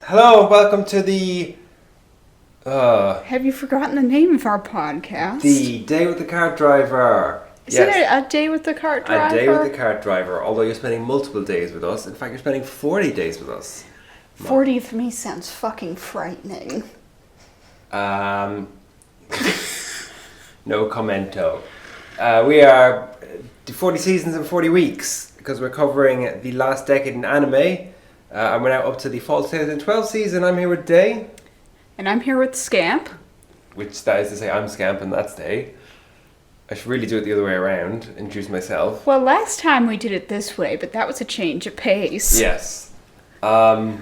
Hello, welcome to the Have you forgotten the name of our podcast? the Day with the Cart Driver. Isn't it A Day with the Cart Driver? A Day with the Cart Driver, although you're spending multiple days with us. In fact, you're spending 40 days with us. 40 for me sounds fucking frightening. No commento. We are 40 seasons and 40 weeks because we're covering the last decade in anime. And we're now up to the fall 2012 season. I'm here with Day. And I'm here with Scamp. Which that is to say I'm Scamp and that's Day. I should really do it the other way around, introduce myself. Well, last time we did it this way, but that was a change of pace. Yes. But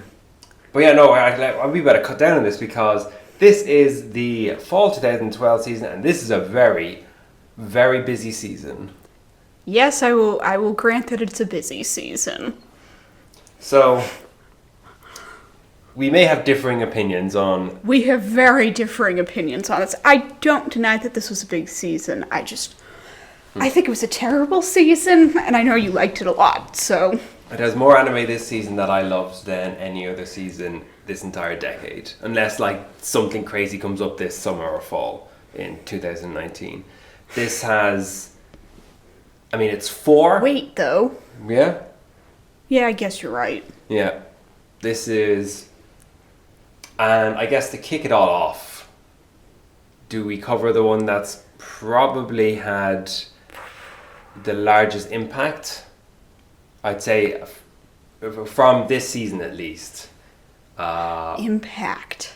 yeah, no, we better cut down on this because this is the fall 2012 season and this is a very, very busy season. Yes, I will grant that it's a busy season. So, we may have differing opinions on... We have very differing opinions on this. I don't deny that this was a big season. I think it was a terrible season, and I know you liked it a lot, so... It has more anime this season that I loved than any other season this entire decade. Unless, something crazy comes up this summer or fall in 2019. This has... it's 4... Wait, though. Yeah? Yeah, I guess you're right. Yeah. This is... And I guess to kick it all off, do we cover the one that's probably had the largest impact? I'd say from this season at least. Impact.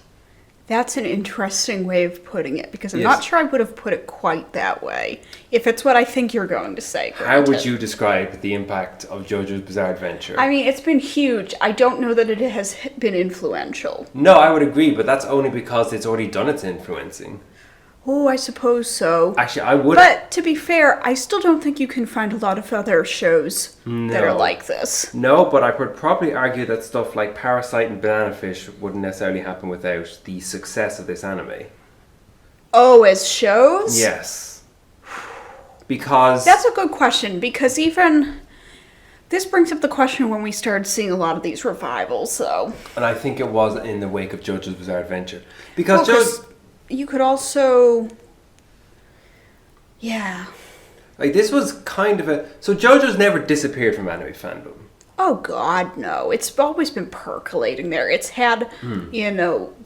That's an interesting way of putting it, because I'm Yes. not sure I would have put it quite that way, if it's what I think you're going to say. How would granted. you describe the impact of Jojo's Bizarre Adventure? It's been huge. I don't know that it has been influential. No, I would agree, but that's only because it's already done its influencing. Oh, I suppose so. Actually, I would... But to be fair, I still don't think you can find a lot of other shows that are like this. No, but I would probably argue that stuff like Parasite and Banana Fish wouldn't necessarily happen without the success of this anime. Oh, as shows? Yes. Because... That's a good question, because even... This brings up the question when we started seeing a lot of these revivals, though. And I think it was in the wake of Jojo's Bizarre Adventure. Because you could also... Yeah. this was kind of a... So Jojo's never disappeared from anime fandom. Oh, God, no. It's always been percolating there. It's had,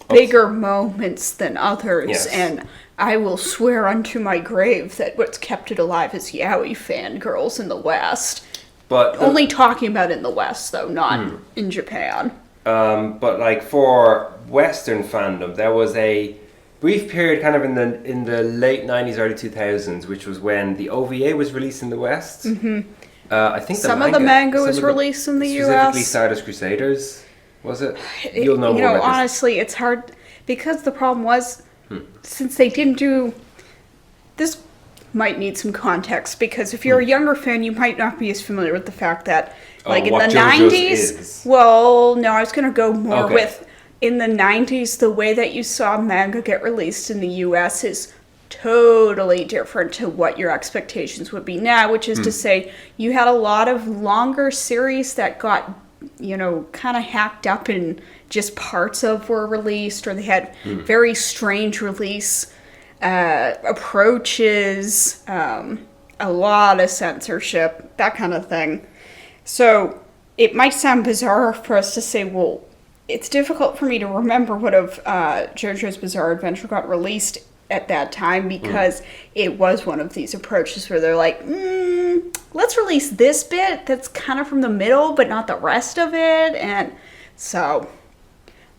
bigger moments than others. Yes. And I will swear unto my grave that what's kept it alive is yaoi fangirls in the West. But Only talking about in the West, though, not in Japan. But for Western fandom, there was a brief period kind of in the late 90s, early 2000s, which was when the OVA was released in the West. Mm-hmm. I think some of the manga was released in the US. Specifically Stardust Crusaders, was it? You'll know more about honestly, it's hard, because the problem was, since they didn't do... This might need some context, because if you're a younger fan, you might not be as familiar with the fact that, in the Jojos 90s... is. Well, no, I was going to go more Okay. with... In the 90s, the way that you saw manga get released in the US is totally different to what your expectations would be now, which is to say you had a lot of longer series that got, kind of hacked up and just parts of were released, or they had very strange release approaches, a lot of censorship, that kind of thing. So it might sound bizarre for us to say, well, it's difficult for me to remember what of JoJo's Bizarre Adventure got released at that time, because it was one of these approaches where they're like, let's release this bit that's kind of from the middle, but not the rest of it. And so,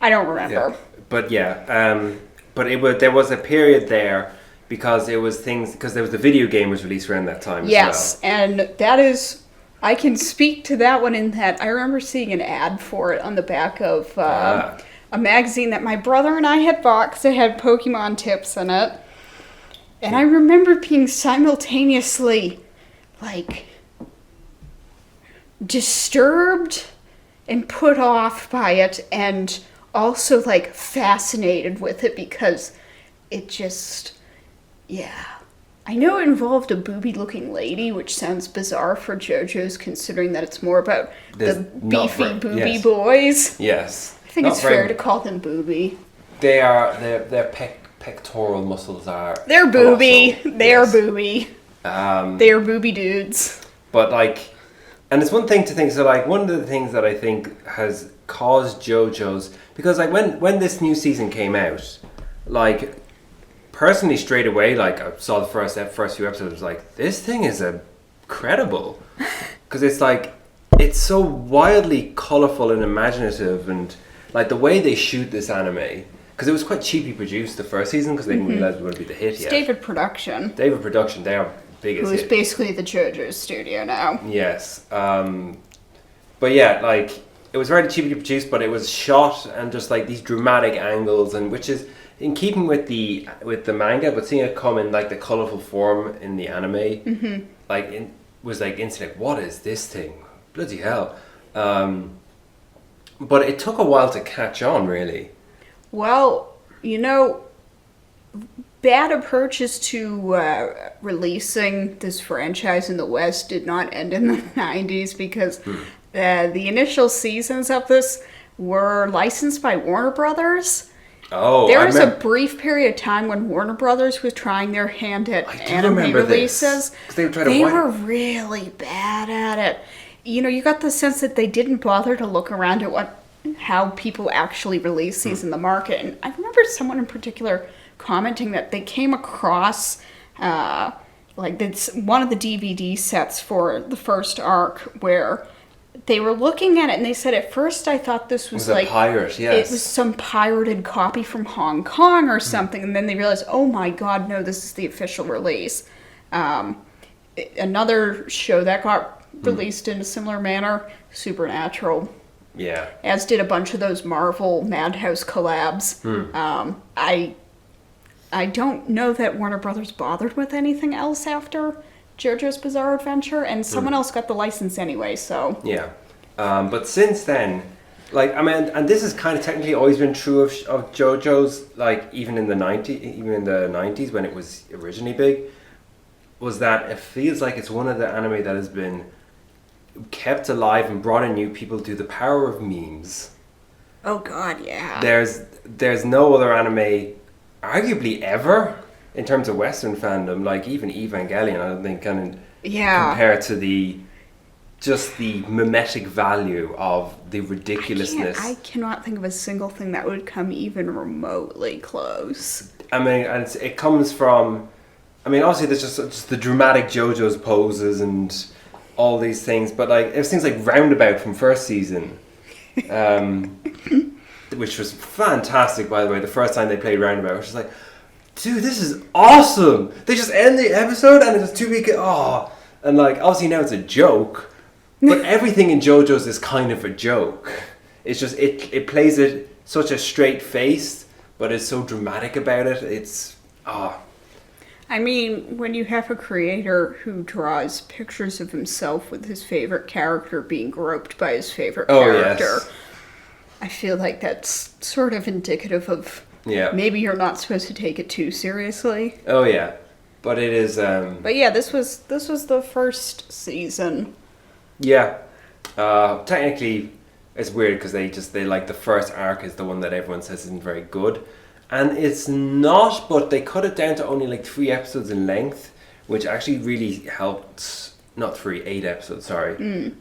I don't remember. Yeah. But there was a period there because there was the video game was released around that time Yes, as well. and that is... I can speak to that one in that I remember seeing an ad for it on the back of a magazine that my brother and I had bought because it had Pokemon tips in it. And I remember being simultaneously, disturbed and put off by it, and also, fascinated with it, because it just, yeah. I know it involved a booby-looking lady, which sounds bizarre for JoJo's, considering that it's more about the beefy booby boys. Yes. think Not it's very- fair to call them booby. They are their pectoral muscles are. They're booby. colossal. They are Yes. booby. They are booby dudes. But like, and it's one thing to think. So like, one of the things that I think has caused JoJo's, because like when this new season came out, like personally straight away, like I saw the first few episodes, I was like, this thing is incredible, because it's like it's so wildly colorful and imaginative, and like the way they shoot this anime. Because it was quite cheaply produced the first season, because they didn't realize it would be the hit It's yet. David Production, David Production, they are biggest who's hit. basically the Jojos studio now. Yes. But yeah, like it was very cheaply produced, but it was shot and just like these dramatic angles, and which is in keeping with the manga, but seeing it come in like the colorful form in the anime, was like instantly, what is this thing? Bloody hell! But it took a while to catch on, really. Well, bad approaches to releasing this franchise in the West did not end in the 90s, because the initial seasons of this were licensed by Warner Brothers. Oh, There was a brief period of time when Warner Brothers was trying their hand at anime releases. They were really bad at it. You got the sense that they didn't bother to look around at how people actually release these in the market. And I remember someone in particular commenting that they came across one of the DVD sets for the first arc, where they were looking at it and they said, at first I thought this was like a pirate, yes. It was some pirated copy from Hong Kong or something, and then they realized, oh my god, no, this is the official release. Another show that got released in a similar manner, Supernatural. Yeah. As did a bunch of those Marvel Madhouse collabs. I don't know that Warner Brothers bothered with anything else after JoJo's Bizarre Adventure, and someone else got the license anyway, so... Yeah. But since then, like, I mean, and this has kind of technically always been true of JoJo's, like, even in the 90s when it was originally big, was that it feels like it's one of the anime that has been kept alive and brought in new people through the power of memes. Oh god, yeah. There's no other anime, arguably ever, in terms of Western fandom, like even Evangelion, I don't think can compare to the mimetic value of the ridiculousness. I cannot think of a single thing that would come even remotely close. I mean, and it comes from, I mean, obviously there's just the dramatic JoJo's poses and all these things, but like it was things like Roundabout from first season, which was fantastic, by the way. The first time they played Roundabout, which was like, dude, this is awesome. They just end the episode and it's 2 weeks. And like obviously now it's a joke, but everything in JoJo's is kind of a joke. It's just it plays it such a straight face, but it's so dramatic about it. It's I mean, when you have a creator who draws pictures of himself with his favorite character being groped by his favorite character, yes. I feel like that's sort of indicative of maybe you're not supposed to take it too seriously. Oh yeah, but it is. But yeah, this was the first season. Yeah, technically, it's weird because they like the first arc is the one that everyone says isn't very good. And it's not, but they cut it down to only like 3 episodes in length, which actually really helped. Not 3, 8 episodes. Sorry.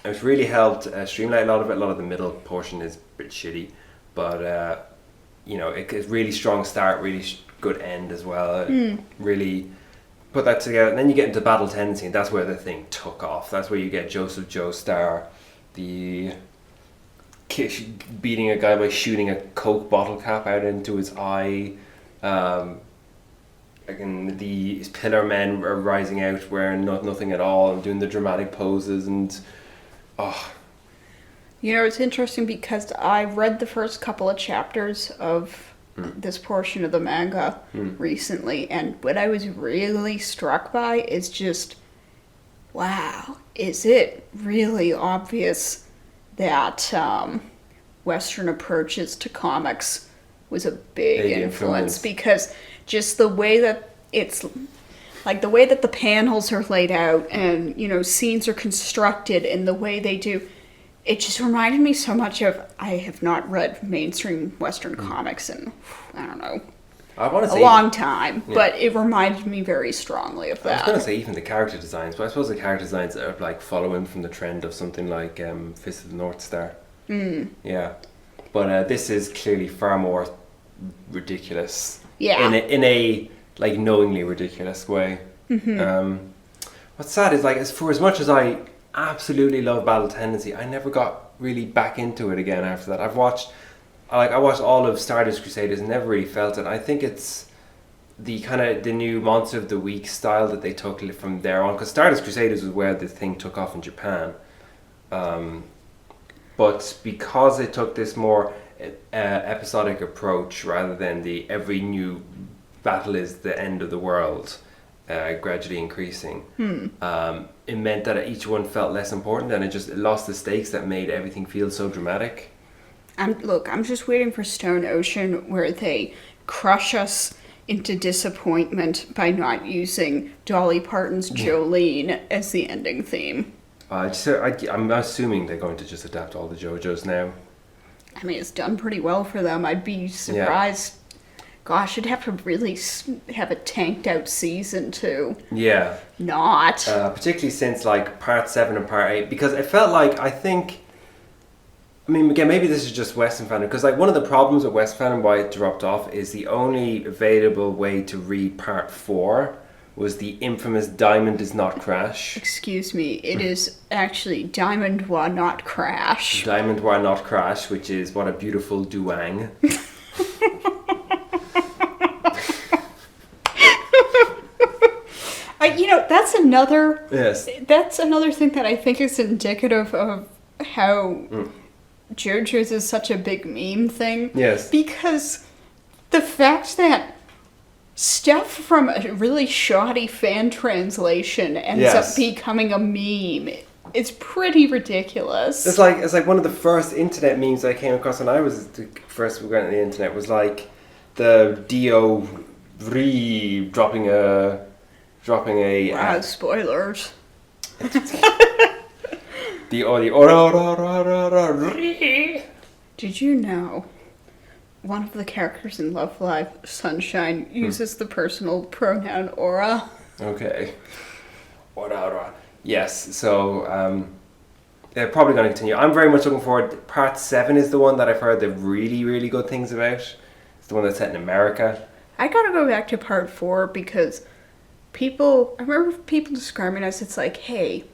It's really helped streamline a lot of it. A lot of the middle portion is a bit shitty, but it's really strong start, really good end as well. Really put that together, and then you get into Battle Tendency, and that's where the thing took off. That's where you get Joseph Joestar, the beating a guy by shooting a Coke bottle cap out into his eye. And the pillar men are rising out wearing nothing at all and doing the dramatic poses and it's interesting because I read the first couple of chapters of this portion of the manga recently, and what I was really struck by is just, wow, is it really obvious that Western approaches to comics was a big influence, because just the way that it's like the way that the panels are laid out and scenes are constructed and the way they do, it just reminded me so much of, I have not read mainstream Western comics in, I don't know, I want to a say long time, yeah. but it reminded me very strongly of I was that. going to say even the character designs, but I suppose the character designs are like following from the trend of something like Fist of the North Star. Yeah, but this is clearly far more ridiculous. Yeah. In a like knowingly ridiculous way. What's sad is like for as much as I absolutely love Battle Tendency, I never got really back into it again after that. I watched all of Stardust Crusaders and never really felt it. I think it's the kind of the new Monster of the Week style that they took from there on, because Stardust Crusaders was where the thing took off in Japan. But because it took this more episodic approach rather than the every new battle is the end of the world, gradually increasing, it meant that each one felt less important, and it lost the stakes that made everything feel so dramatic. I'm just waiting for Stone Ocean, where they crush us into disappointment by not using Dolly Parton's Jolene as the ending theme. I'm assuming they're going to just adapt all the Jojos now. I mean, it's done pretty well for them. I'd be surprised. Yeah. Gosh, I'd have to really have a tanked out season to not. Particularly since like part 7 and part 8, because it felt like, I mean, again, maybe this is just Western fandom, because like one of the problems with Western fandom, why it dropped off, is the only available way to read part 4 was the infamous Diamond Does Not Crash. Excuse me, it is actually Diamond Wa Not Crash. Diamond Wa Not Crash, which is What a Beautiful Duang. That's another. Yes. That's another thing that I think is indicative of how JoJo's is such a big meme thing. Yes. Because the fact that stuff from a really shoddy fan translation ends up becoming a meme, it's pretty ridiculous. It's like one of the first internet memes I came across when I was the first we went on the internet was like the Dio Ree dropping a wow, spoilers. the ora Ree. Did you know one of the characters in Love Live Sunshine uses the personal pronoun aura? Okay. Ora. Yes, so they're probably going to continue. I'm very much looking forward. Part 7 is the one that I've heard the really, really good things about. It's the one that's set in America. I gotta go back to part 4 because I remember people describing it as it's like, hey,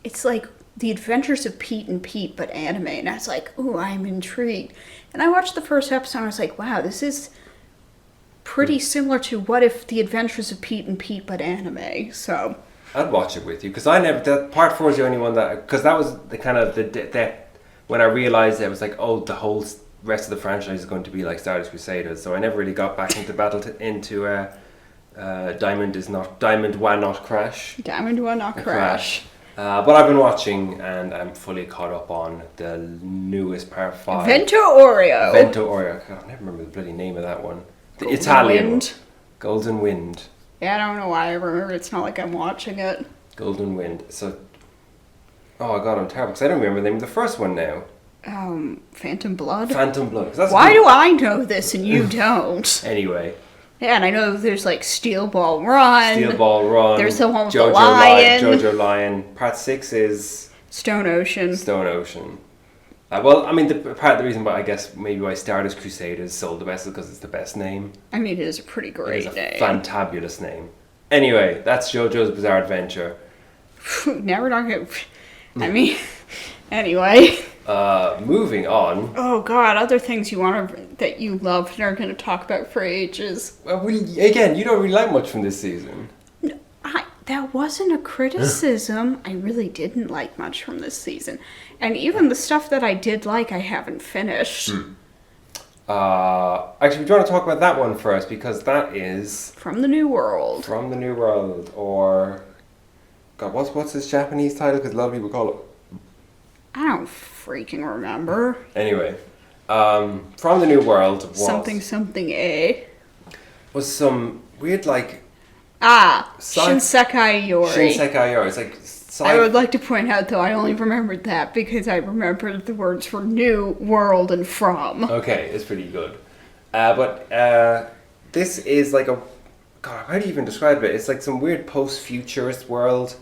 it's like The Adventures of Pete and Pete, but anime. And I was like, ooh, I'm intrigued. And I watched the first episode and I was like, wow, this is pretty similar to What If The Adventures of Pete and Pete, but anime. So I'd watch it with you, because part 4 is the only one because that was the kind of the when I realized it was like, oh, the whole rest of the franchise is going to be like Stardust Crusaders. So I never really got back into Diamond Wa Not Crash. Diamond Wa Not Crash. But I've been watching and I'm fully caught up on the newest part 5. Vento Oreo. God, I never remember the bloody name of that one. The Golden Italian Wind. Golden Wind. Yeah, I don't know why I remember. It's not like I'm watching it. Golden Wind. So, oh god, I'm terrible because I don't remember the name of the first one now. Phantom Blood. Phantom Blood. That's why do I know this and you don't? Anyway. Yeah, and I know there's like Steel Ball Run. There's the one with the lion. Jojo Lion. Part 6 is Stone Ocean. Well, I mean, part of the reason why I guess maybe why Stardust Crusaders sold the best is because it's the best name. I mean, it is a pretty great name. It's a fantabulous name. Anyway, that's JoJo's Bizarre Adventure. Now we're not going to... I mean, anyway. Moving on. Oh god, other things that you loved and are going to talk about for ages. Well, again, you don't really like much from this season. No, that wasn't a criticism. I really didn't like much from this season. And even the stuff that I did like, I haven't finished. Actually, do you want to talk about that one first? Because that is... From the New World. Or... God, what's his Japanese title? Because a lot of people call it... I don't freaking remember. Anyway, From the New World was... Something A. Was some weird, like... Shinsekai Yori. It's like So I would like to point out, though, I only remembered that because I remembered the words for new, world, and from. Okay, it's pretty good. But this is like a... God, how do you even describe it? It's like some weird post-futurist world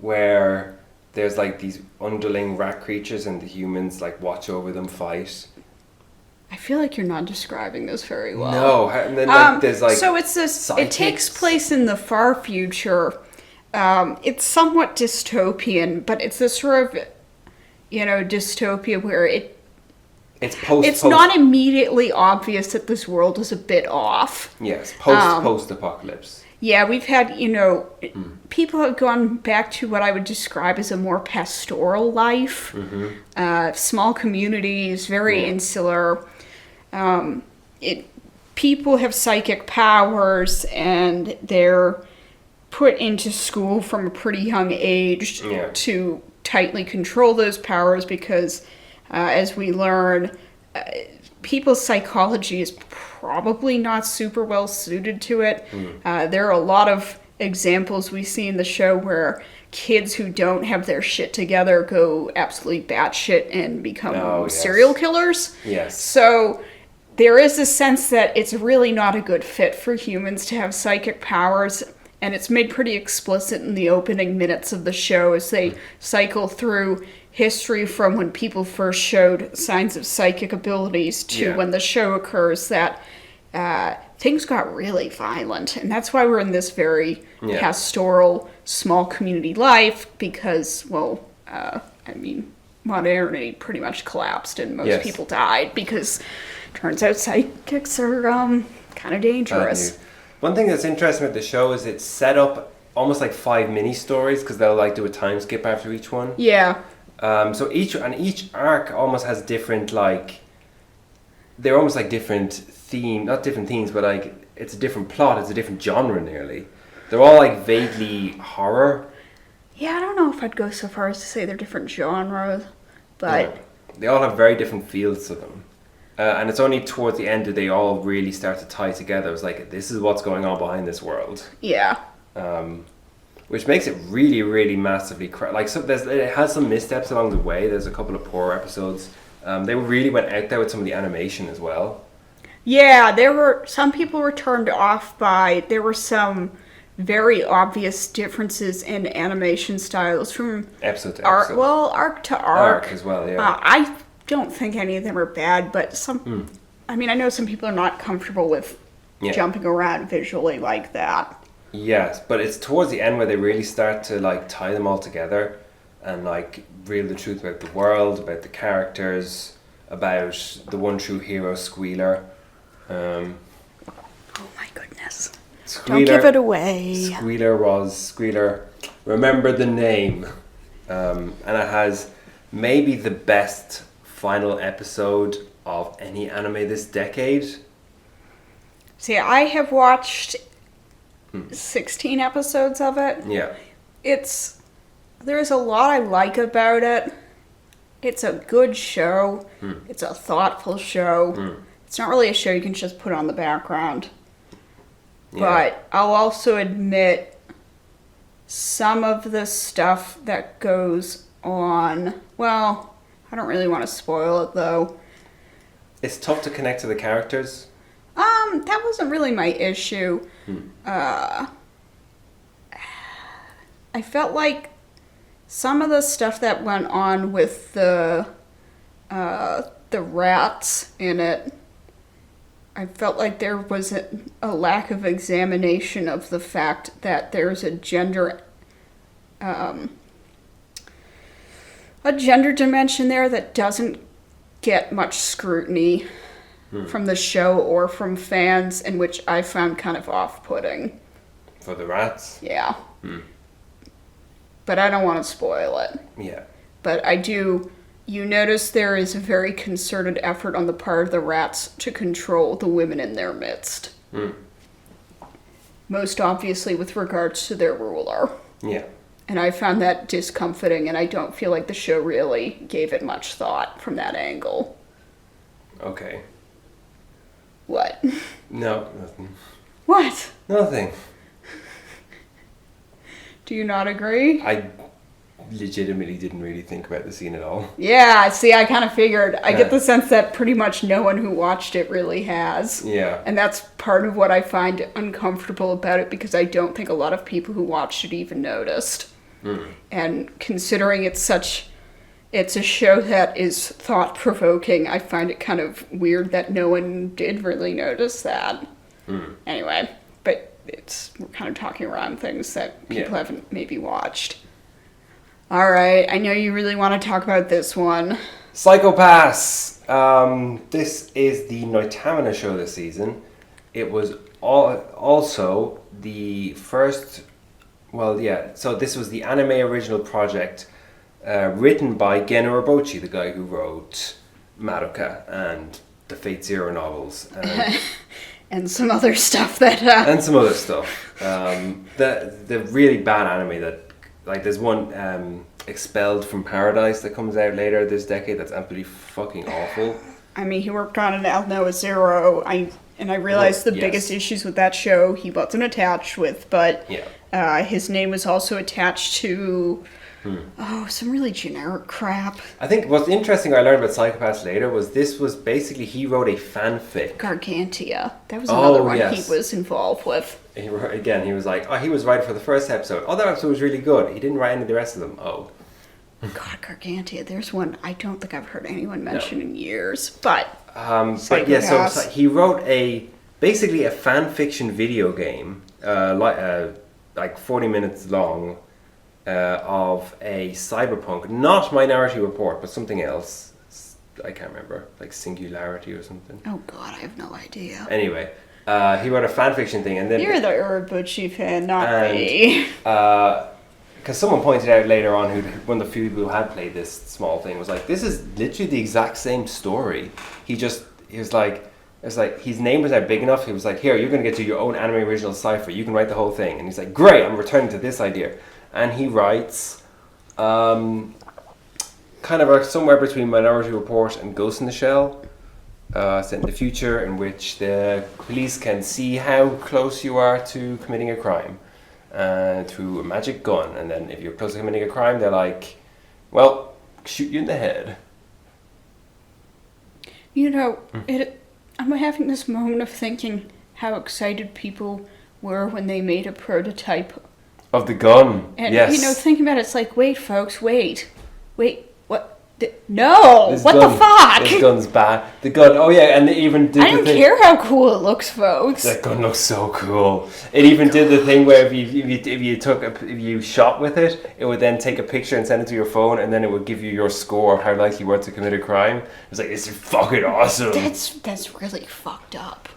where there's like these underling rat creatures and the humans like watch over them fight. I feel like you're not describing this very well. No, and then like, there's like... So it's this... It takes place in the far future. It's somewhat dystopian, but it's this sort of, dystopia where it's not immediately obvious that this world is a bit off. Yes, post-apocalypse. Yeah, we've had, people have gone back to what I would describe as a more pastoral life. Small communities, very insular. People have psychic powers, and they're put into school from a pretty young age to tightly control those powers because, as we learn, people's psychology is probably not super well suited to it. There are a lot of examples we see in the show where kids who don't have their shit together go absolutely batshit and become serial killers. Yes. So there is a sense that it's really not a good fit for humans to have psychic powers. And it's made pretty explicit in the opening minutes of the show as they cycle through history from when people first showed signs of psychic abilities to when the show occurs that things got really violent. And that's why we're in this very pastoral, small community life because, modernity pretty much collapsed and most people died because turns out psychics are kind of dangerous. One thing that's interesting with the show is it's set up almost like 5 mini stories because they'll like do a time skip after each one. Yeah. So each arc almost has different they're almost like different theme, not different themes, but like it's a different plot, it's a different genre nearly. They're all like vaguely horror. Yeah, I don't know if I'd go so far as to say they're different genres, but they all have very different feels to them. And it's only towards the end that they all really start to tie together. It's like, this is what's going on behind this world. Yeah. Which makes it really, really massively... it has some missteps along the way. There's a couple of poor episodes. They really went out there with some of the animation as well. Yeah, some people were turned off by... There were some very obvious differences in animation styles from... Episode to episode. Arc to arc. Arc as well, yeah. I don't think any of them are bad, but some... I mean, I know some people are not comfortable with jumping around visually like that. Yes, but it's towards the end where they really start to like tie them all together and like reveal the truth about the world, about the characters, about the one true hero, Squealer. Oh my goodness. Squealer, don't give it away. Squealer, remember the name. And it has maybe the best final episode of any anime this decade. See, I have watched 16 episodes of it. Yeah. There's a lot I like about it. It's a good show. It's a thoughtful show. It's not really a show you can just put on the background. Yeah. But I'll also admit some of the stuff that goes on, well, I don't really want to spoil it though. It's tough to connect to the characters. That wasn't really my issue. I felt like some of the stuff that went on with the rats in it, I felt like there was a lack of examination of the fact that there's a gender dimension there that doesn't get much scrutiny from the show or from fans, and which I found kind of off-putting. For the rats? Yeah. But I don't want to spoil it. Yeah. But I do... You notice there is a very concerted effort on the part of the rats to control the women in their midst. Most obviously with regards to their ruler. Yeah. And I found that discomforting, and I don't feel like the show really gave it much thought from that angle. Okay. What? No, nothing. What? Nothing. Do you not agree? legitimately didn't really think about the scene at all. Yeah, see, I kind of figured. I get the sense that pretty much no one who watched it really has. Yeah. And that's part of what I find uncomfortable about it, because I don't think a lot of people who watched it even noticed. And considering it's a show that is thought-provoking, I find it kind of weird that no one did really notice that. Anyway, but we're kind of talking around things that people haven't maybe watched. All right, I know you really want to talk about this one. Psychopaths! This is the Noitamina show this season. It was also the first... so this was the anime original project written by Gen Urobuchi, the guy who wrote Madoka and the Fate Zero novels. And some other stuff that... And some other stuff. The really bad anime that... Like, there's one Expelled from Paradise that comes out later this decade that's absolutely fucking awful. I mean, he worked on an Al Noah Zero. I realized the biggest issues with that show he wasn't attached with, but his name was also attached to... some really generic crap. I think what's interesting I learned about Psychopaths later was this was basically he wrote a fanfic. Gargantia. That was another one he was involved with. He was like, he was right for the first episode. Oh, that episode was really good. He didn't write any of the rest of them. Oh. God, Gargantia. There's one I don't think I've heard anyone mention in years. But so he wrote basically a fan fiction video game, like 40 minutes long. Of a cyberpunk, not Minority Report, but something else. I can't remember, like Singularity or something. Oh God, I have no idea. Anyway, he wrote a fanfiction thing, and then you're the Urobuchi fan, not me. Because someone pointed out later on, one of the few people who had played this small thing was like, this is literally the exact same story. He was like. It's like his name was now big enough. He was like, here, you're going to get to your own anime original cipher. You can write the whole thing. And he's like, great, I'm returning to this idea. And he writes kind of somewhere between Minority Report and Ghost in the Shell, set in the future, in which the police can see how close you are to committing a crime through a magic gun. And then if you're close to committing a crime, they're like, well, shoot you in the head. You know, I'm having this moment of thinking how excited people were when they made a prototype of the gun. And, yes. Thinking about it, it's like, wait, folks, wait, what? No! This what gun, the fuck? This gun's bad. The gun, and they even did I don't care how cool it looks, folks. That gun looks so cool. It even did the thing where if you shot with it, it would then take a picture and send it to your phone, and then it would give you your score of how likely you were to commit a crime. It was like, this is fucking awesome. That's really fucked up.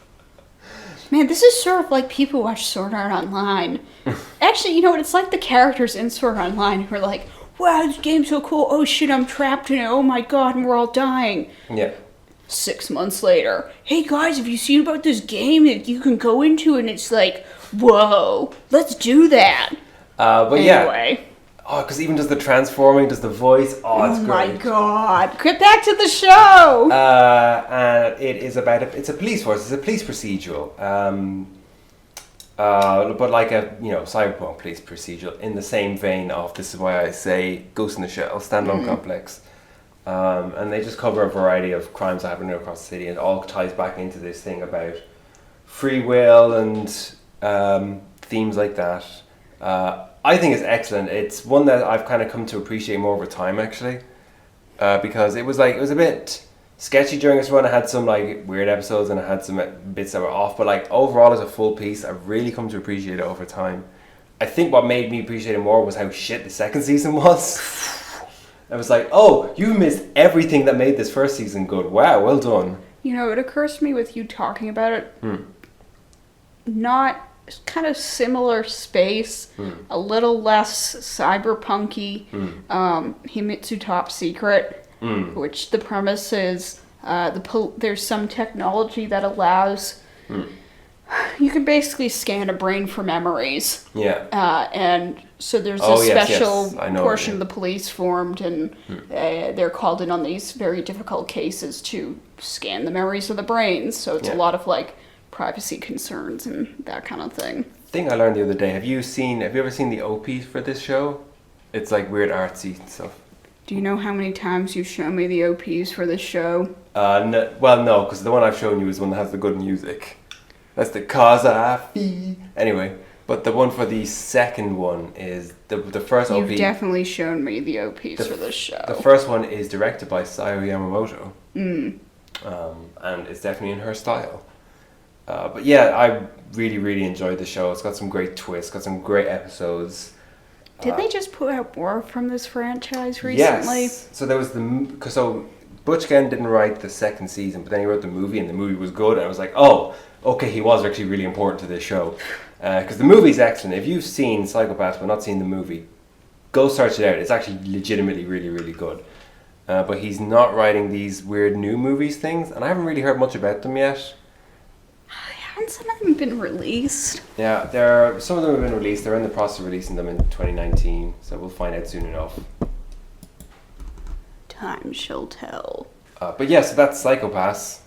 Man, this is sort of like people watch Sword Art Online. Actually, you know what? It's like the characters in Sword Art Online who are like, wow, this game's so cool. Oh shit, I'm trapped in it. Oh my god, and we're all dying. Yeah. 6 months later, hey guys, have you seen about this game that you can go into? And it's like, whoa, let's do that. Anyway. Oh, because even does the transforming, does the voice. Oh, it's great. Oh my god. Get back to the show! And it is about it's a police force. It's a police procedural. But like a, cyberpunk police procedural in the same vein of, this is why I say Ghost in the Shell, standalone complex. And they just cover a variety of crimes that happen across the city, and it all ties back into this thing about free will and themes like that. I think it's excellent. It's one that I've kind of come to appreciate more over time, actually, because it was a bit sketchy during its run. I had some like weird episodes and I had some bits that were off, but like overall as a full piece, I've really come to appreciate it over time. I think what made me appreciate it more was how shit the second season was. I was like, oh, you missed everything that made this first season good. Wow, well done. It occurs to me with you talking about it, not kind of similar space, a little less cyberpunky, Himitsu Top Secret, which the premise is there's some technology that allows you can basically scan a brain for memories. Yeah. And so there's a special portion of the police formed, and they're called in on these very difficult cases to scan the memories of the brains. So it's a lot of like privacy concerns and that kind of thing. Thing I learned the other day. Have you ever seen the OP for this show? It's like weird artsy stuff. Do you know how many times you've shown me the OPs for this show? No, because the one I've shown you is one that has the good music. That's the Casa Fi. Anyway, but the one for the second one is the first OP. You've definitely shown me the OPs for this show. The first one is directed by Sayo Yamamoto. And it's definitely in her style. But yeah, I really, really enjoyed the show. It's got some great twists, got some great episodes. Did they just put out more from this franchise recently? Yes. So there was so Butch Gen didn't write the second season, but then he wrote the movie, and the movie was good. And I was like, oh, okay, he was actually really important to this show. Because the movie's excellent. If you've seen Psychopaths but not seen the movie, go search it out. It's actually legitimately really, really good. But he's not writing these weird new movies things, and I haven't really heard much about them yet. Haven't some of them been released? Yeah, some of them have been released. They're in the process of releasing them in 2019, so we'll find out soon enough. Time shall tell. But yeah, so that's Psychopaths.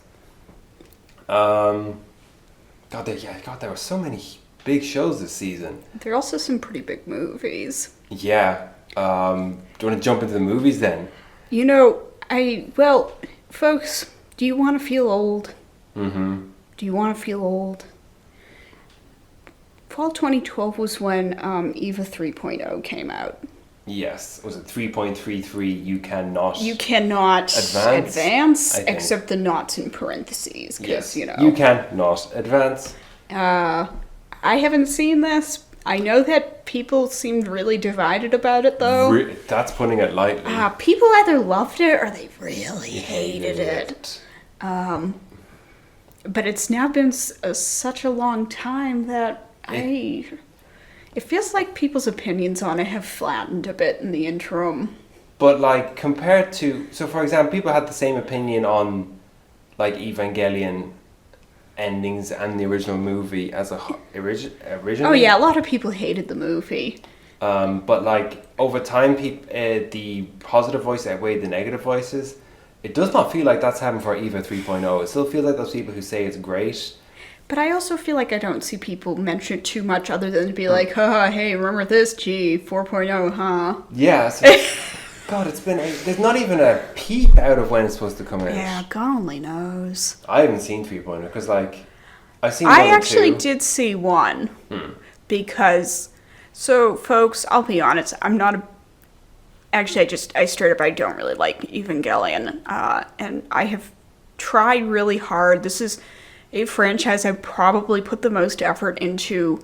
There were so many big shows this season. There are also some pretty big movies. Yeah. Do you want to jump into the movies then? You know, folks, do you want to feel old? Mm-hmm. Do you want to feel old? Fall 2012 was when EVA 3.0 came out. Yes. Was it 3.33? You cannot advance except the nots in parentheses. Yes. You know. You cannot advance. I haven't seen this. I know that people seemed really divided about it, though. That's putting it lightly. People either loved it or they really hated it. But it's now been such a long time that it feels like people's opinions on it have flattened a bit in the interim. But like compared to, so for example, people had the same opinion on like Evangelion endings and the original movie as originally. Oh yeah, a lot of people hated the movie. But like over time, the positive voice outweighed the negative voices. It does not feel like that's happened for EVA 3.0. It still feels like those people who say it's great. But I also feel like I don't see people mention it too much other than to be like, haha, hey, remember this? Gee, 4.0, huh? Yeah. So, God, there's not even a peep out of when it's supposed to come out. Yeah, God only knows. I haven't seen 3.0 because like, I've seen 1 I and actually 2. did see 1 because, so folks, I'll be honest, I'm not a Actually, I straight up, I don't really like Evangelion, and I have tried really hard. This is a franchise I've probably put the most effort into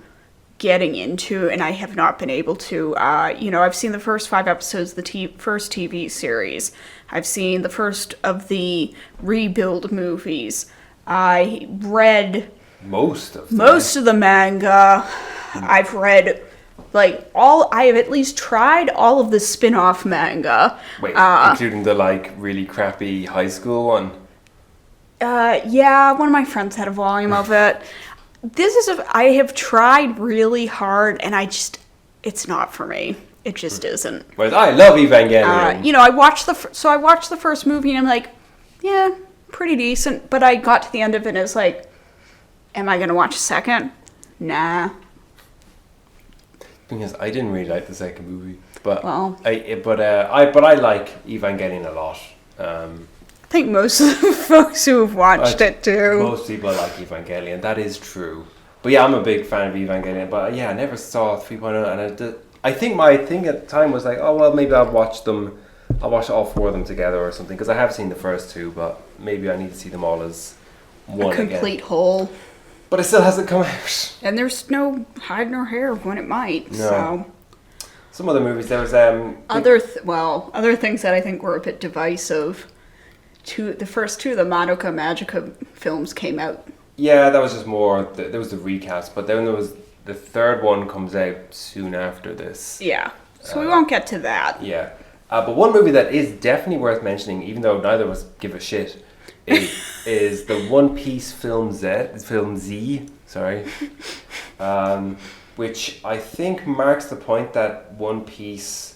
getting into, and I have not been able to. I've seen the first 5 episodes of the first TV series. I've seen the first of the Rebuild movies. I read most of the manga. I've read... I have at least tried all of the spin-off manga. Wait, including the, really crappy high school one? Yeah, one of my friends had a volume of it. I have tried really hard, and it's not for me. It just isn't. Whereas I love Evangelion. I watched the first movie, and I'm like, yeah, pretty decent. But I got to the end of it, and it's like, am I going to watch a second? Nah. Because I didn't really like the second movie, but I like Evangelion a lot. I think most of the folks who have watched it do. Most people like Evangelion. That is true. But yeah, I'm a big fan of Evangelion. But yeah, I never saw 3.0, and I think my thing at the time was like, oh well, maybe I'll watch them. I'll watch all 4 of them together or something because I have seen the first 2, but maybe I need to see them all as one a complete whole. But it still hasn't come out. And there's no hide nor hair of when it might. No. So. Some other movies, there was... other things that I think were a bit divisive. The first 2 of the Madoka Magica films came out. Yeah, that was just more... There was the recast, but then there was... The third one comes out soon after this. Yeah. So we won't get to that. Yeah. But one movie that is definitely worth mentioning, even though neither of us give a shit... is the One Piece film Z, which I think marks the point that One Piece,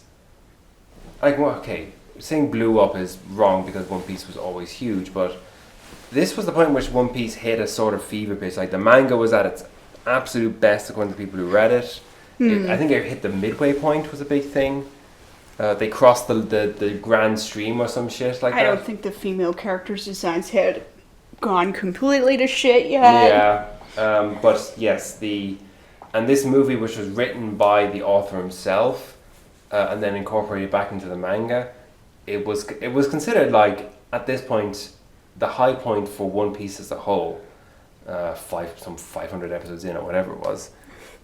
saying blew up is wrong because One Piece was always huge, but this was the point in which One Piece hit a sort of fever pitch. Like the manga was at its absolute best according to people who read it. I think it hit the midway point was a big thing. They crossed the Grand Stream or some shit like that. I don't think the female characters' designs had gone completely to shit yet. Yeah, but yes, and this movie, which was written by the author himself, and then incorporated back into the manga, it was considered like at this point the high point for One Piece as a whole. 500 episodes in or whatever it was.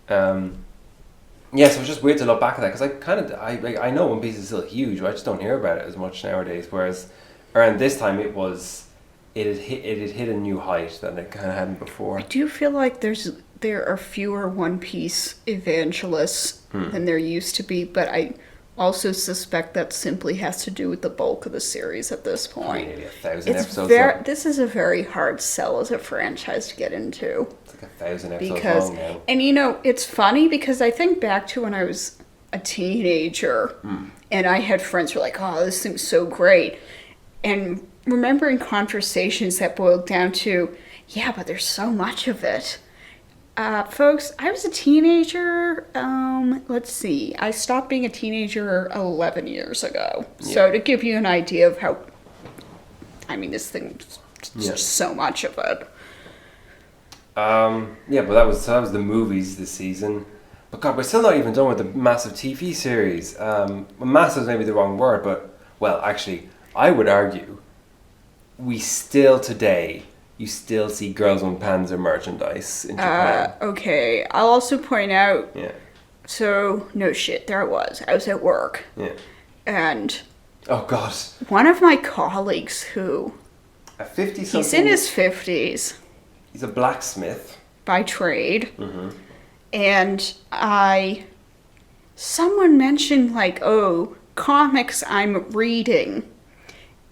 Yeah, so it's just weird to look back at that because I know One Piece is still huge, but I just don't hear about it as much nowadays. Whereas around this time it had hit a new height that it kind of hadn't before. I do feel like there are fewer One Piece evangelists than there used to be, but I also suspect that simply has to do with the bulk of the series at this point. Nearly 1,000 episodes. This is a very hard sell as a franchise to get into. It's like 1,000 episodes long now. And you know, it's funny because I think back to when I was a teenager and I had friends who were like, oh, this thing's so great. And remembering conversations that boiled down to, yeah, but there's so much of it. Folks, I was a teenager, let's see, I stopped being a teenager 11 years ago. Yeah. So to give you an idea of how, this thing's just so much of it. Yeah, but that was the movies this season. But God, we're still not even done with the massive TV series. Massive is maybe the wrong word, but, well, actually, I would argue we still today... You still see Girls on Panzer merchandise in Japan. Okay. I'll also point out... Yeah. So, no shit, there I was. I was at work. Yeah. And... Oh, God. One of my colleagues who... A 50-something... He's in his 50s. He's a blacksmith. By trade. Mm-hmm. And someone mentioned, like, oh, comics I'm reading.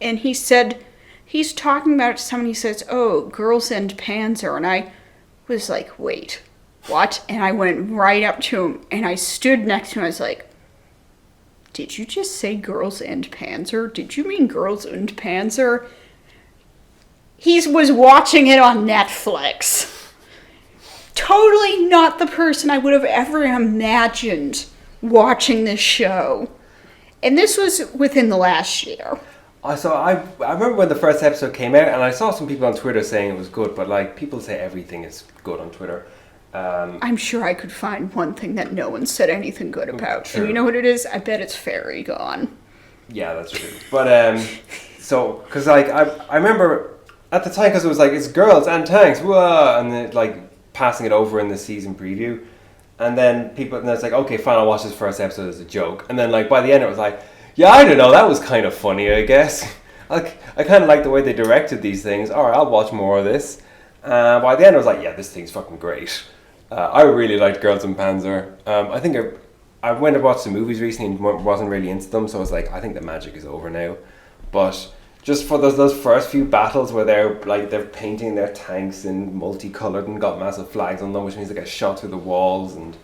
And he said... He's talking about someone, he says, oh, Girls and Panzer. And I was like, wait, what? And I went right up to him and I stood next to him. I was like, did you just say Girls and Panzer? Did you mean Girls and Panzer? He was watching it on Netflix. Totally not the person I would have ever imagined watching this show. And this was within the last year. So I remember when the first episode came out, and I saw some people on Twitter saying it was good, but like people say everything is good on Twitter. I'm sure I could find one thing that no one said anything good about. True. And you know what it is? I bet it's Fairy Gone. Yeah, that's true. But so because like I remember at the time because it was like it's girls and tanks, whoa, and then like passing it over in the season preview, and then it's like okay, fine, I'll watch this first episode as a joke, and then like by the end it was like. Yeah, I don't know. That was kind of funny, I guess. I kind of like the way they directed these things. All right, I'll watch more of this. By the end, I was like, yeah, this thing's fucking great. I really liked Girls and Panzer. I think I went and watched the movies recently and wasn't really into them, so I was like, I think the magic is over now. But just for those first few battles where they're painting their tanks in multicolored and got massive flags on them, which means they get shot through the walls and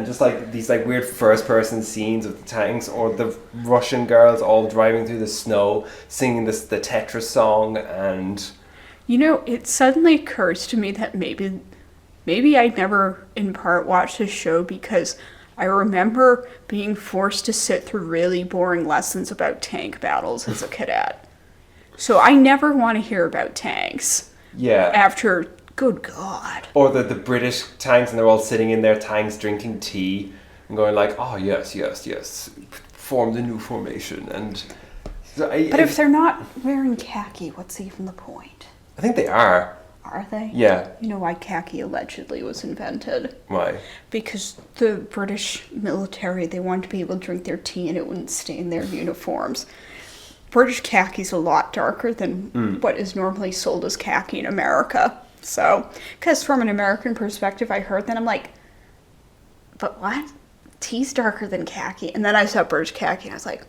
just like these like weird first person scenes of the tanks or the Russian girls all driving through the snow singing the Tetris song. And you know, it suddenly occurs to me that maybe I never in part watched this show because I remember being forced to sit through really boring lessons about tank battles as a cadet. So I never want to hear about tanks. Yeah. After good God. Or the British tanks, and they're all sitting in their tanks drinking tea and going like, oh, yes, form the new formation. And so but if they're not wearing khaki, what's even the point? I think they are. Are they? Yeah. You know why khaki allegedly was invented? Why? Because the British military, they wanted to be able to drink their tea and it wouldn't stain their uniforms. British khaki's a lot darker than what is normally sold as khaki in America. So, because from an American perspective, I heard that, I'm like, but what? Tea's darker than khaki. And then I saw British khaki, and I was like,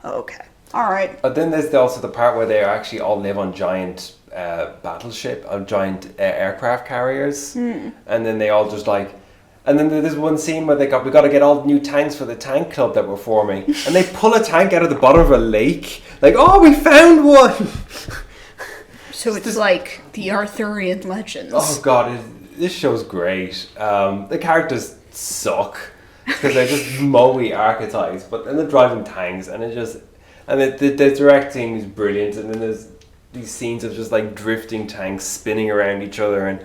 oh, okay, all right. But then there's also the part where they actually all live on giant giant aircraft carriers. And then they all just like, and then there's one scene where we got to get all the new tanks for the tank club that we're forming. And they pull a tank out of the bottom of a lake. Like, oh, we found one! So it's like the Arthurian legends. Oh God, this show's great. The characters suck. because they're just Moe archetypes, but then they're driving tanks, and the directing is brilliant, and then there's these scenes of just like drifting tanks spinning around each other, and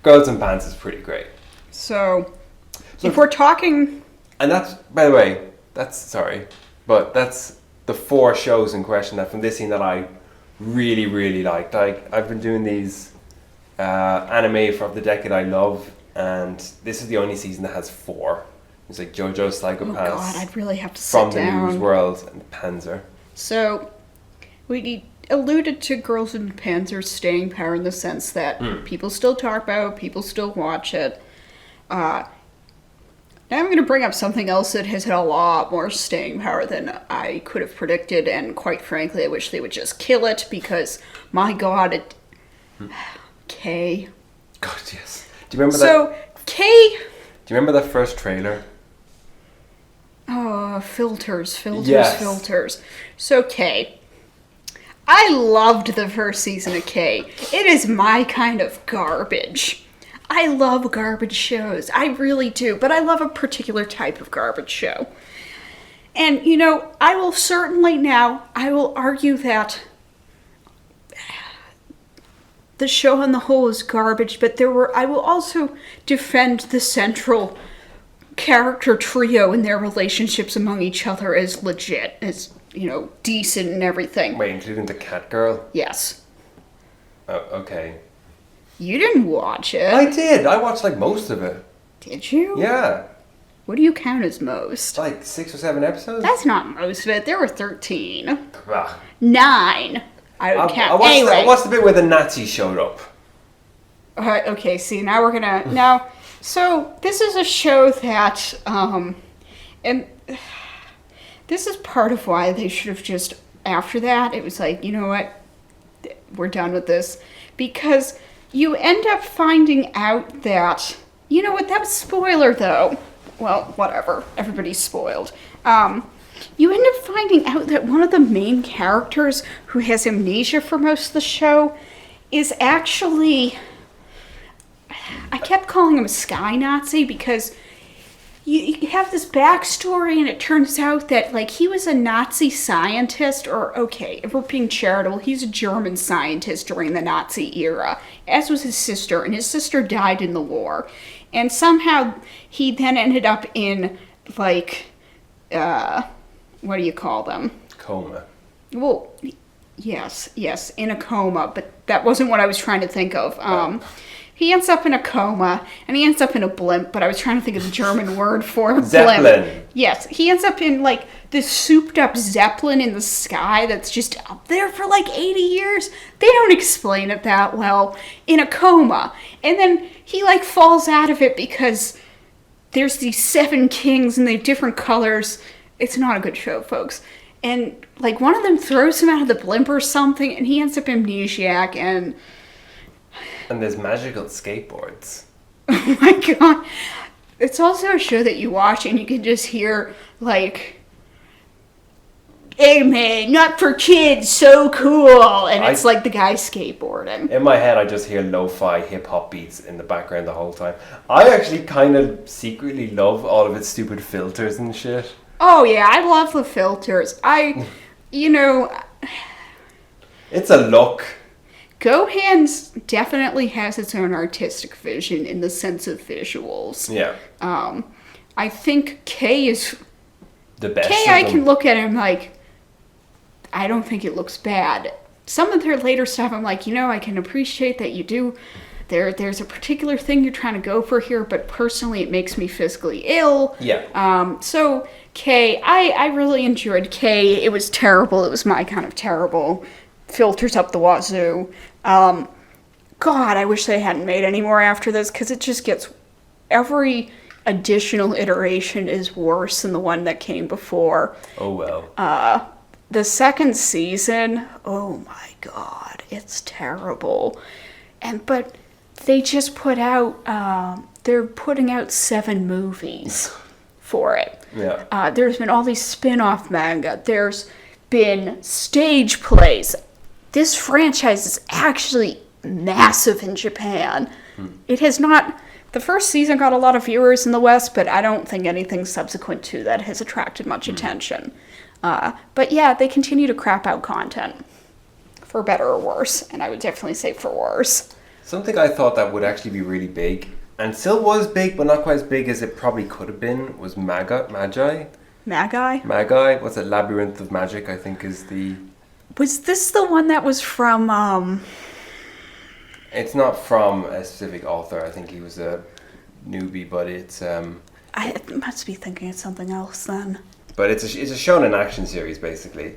Girls and Pants is pretty great. So if we're talking, and that's, by the way, that's the 4 shows in question that from this scene that I really, really liked. I've been doing these anime for the decade I love, and this is the only season that has 4. It's like Jojos, Psychopaths. oh god, I'd really have to sit From down. the News World and Panzer. So we alluded to Girls and Panzer's staying power in the sense that people still talk about it, people still watch it. Now I'm going to bring up something else that has had a lot more staying power than I could have predicted, and quite frankly, I wish they would just kill it because, my god, it... Kay. God, yes. Do you remember that? So, Kay... Do you remember that first trailer? Oh, filters. Yes. So, Kay. I loved the first season of Kay. It is my kind of garbage. I love garbage shows. I really do. But I love a particular type of garbage show. And, I will argue that the show on the whole is garbage, but I will also defend the central character trio and their relationships among each other as legit, as, decent and everything. Wait, including the cat girl? Yes. Oh, okay. You didn't watch it. I did. I watched most of it. Did you? Yeah. What do you count as most? 6 or 7 episodes? That's not most of it. There were 13. Ah. 9. I would count. I watched the bit where the Nazis showed up. Okay, see, now we're gonna... So, this is a show that... and this is part of why they should have just... After that, it was like, you know what? We're done with this. Because you end up finding out that... You know what? That was spoiler, though. Well, whatever. Everybody's spoiled. You end up finding out that one of the main characters who has amnesia for most of the show is actually... I kept calling him a Sky Nazi because you have this backstory, and it turns out that, he was a Nazi scientist, or, okay, if we're being charitable, he's a German scientist during the Nazi era, as was his sister, and his sister died in the war. And somehow he then ended up in, what do you call them? Coma. Well, yes, in a coma, but that wasn't what I was trying to think of. He ends up in a coma, and he ends up in a blimp, but I was trying to think of the German word for blimp. Zeppelin. Yes, he ends up in, this souped-up Zeppelin in the sky that's just up there for, 80 years. They don't explain it that well. In a coma. And then he, falls out of it because there's these 7 kings, and they have different colors. It's not a good show, folks. And, one of them throws him out of the blimp or something, and he ends up amnesiac, and... And there's magical skateboards. Oh my god. It's also a show that you watch and you can just hear, hey man, not for kids, so cool. And it's the guy skateboarding. In my head, I just hear lo-fi hip-hop beats in the background the whole time. I actually kind of secretly love all of its stupid filters and shit. Oh yeah, I love the filters. It's a look. Gohan's definitely has its own artistic vision in the sense of visuals. Yeah. I think Kay is... The best Kay, I can look at him I don't think it looks bad. Some of their later stuff, I'm I can appreciate that you do... There's a particular thing you're trying to go for here, but personally it makes me physically ill. Yeah. So, Kay, I really enjoyed Kay. It was terrible. It was my kind of terrible. Filters up the wazoo. God, I wish they hadn't made any more after this, because it just gets... Every additional iteration is worse than the one that came before. Oh, well. The second season, oh my god, it's terrible. But they just put out... they're putting out 7 movies for it. Yeah. There's been all these spin-off manga. There's been stage plays. This franchise is actually massive in Japan. It has not The first season got a lot of viewers in the West, but I don't think anything subsequent to that has attracted much attention. But yeah, they continue to crap out content, for better or worse, and I would definitely say for worse. Something I thought that would actually be really big, and still was big, but not quite as big as it probably could have been, was Magi? Magi? What's it? Labyrinth of Magic, I think is the... Was this the one that was from, It's not from a specific author. I think he was a newbie, but it's... I must be thinking of something else then. But it's a shonen action series, basically.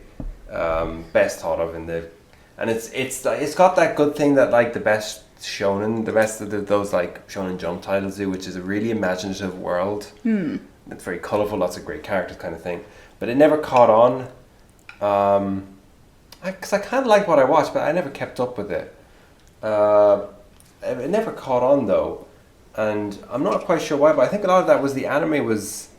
Best thought of in the... And it's got that good thing that, like, the best shonen, the best of those, like, Shonen Jump titles do, which is a really imaginative world. It's very colourful, lots of great characters kind of thing. But it never caught on. Because I kind of liked what I watched, but I never kept up with it. It never caught on, though. And I'm not quite sure why, but I think a lot of that was the anime was...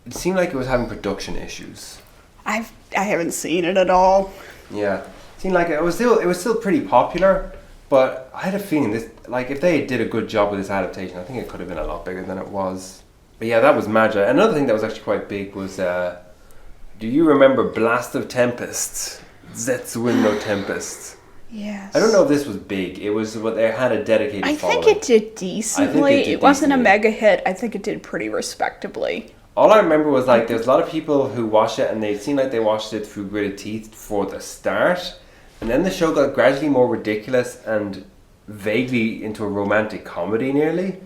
It seemed like it was having production issues. I haven't seen it at all. Yeah. It seemed like it was still pretty popular, but I had a feeling this, like, if they did a good job with this adaptation, I think it could have been a lot bigger than it was. But yeah, that was Magi. Another thing that was actually quite big was, do you remember Blast of Tempest? Zetsuin no Tempest. Yes. I don't know if this was big. It was what they had a dedicated following. I think it did decently. It wasn't a mega hit. I think it did pretty respectably. All I remember was, like, there's a lot of people who watched it and they seemed like they watched it through gritted teeth for the start. And then the show got gradually more ridiculous and vaguely into a romantic comedy nearly.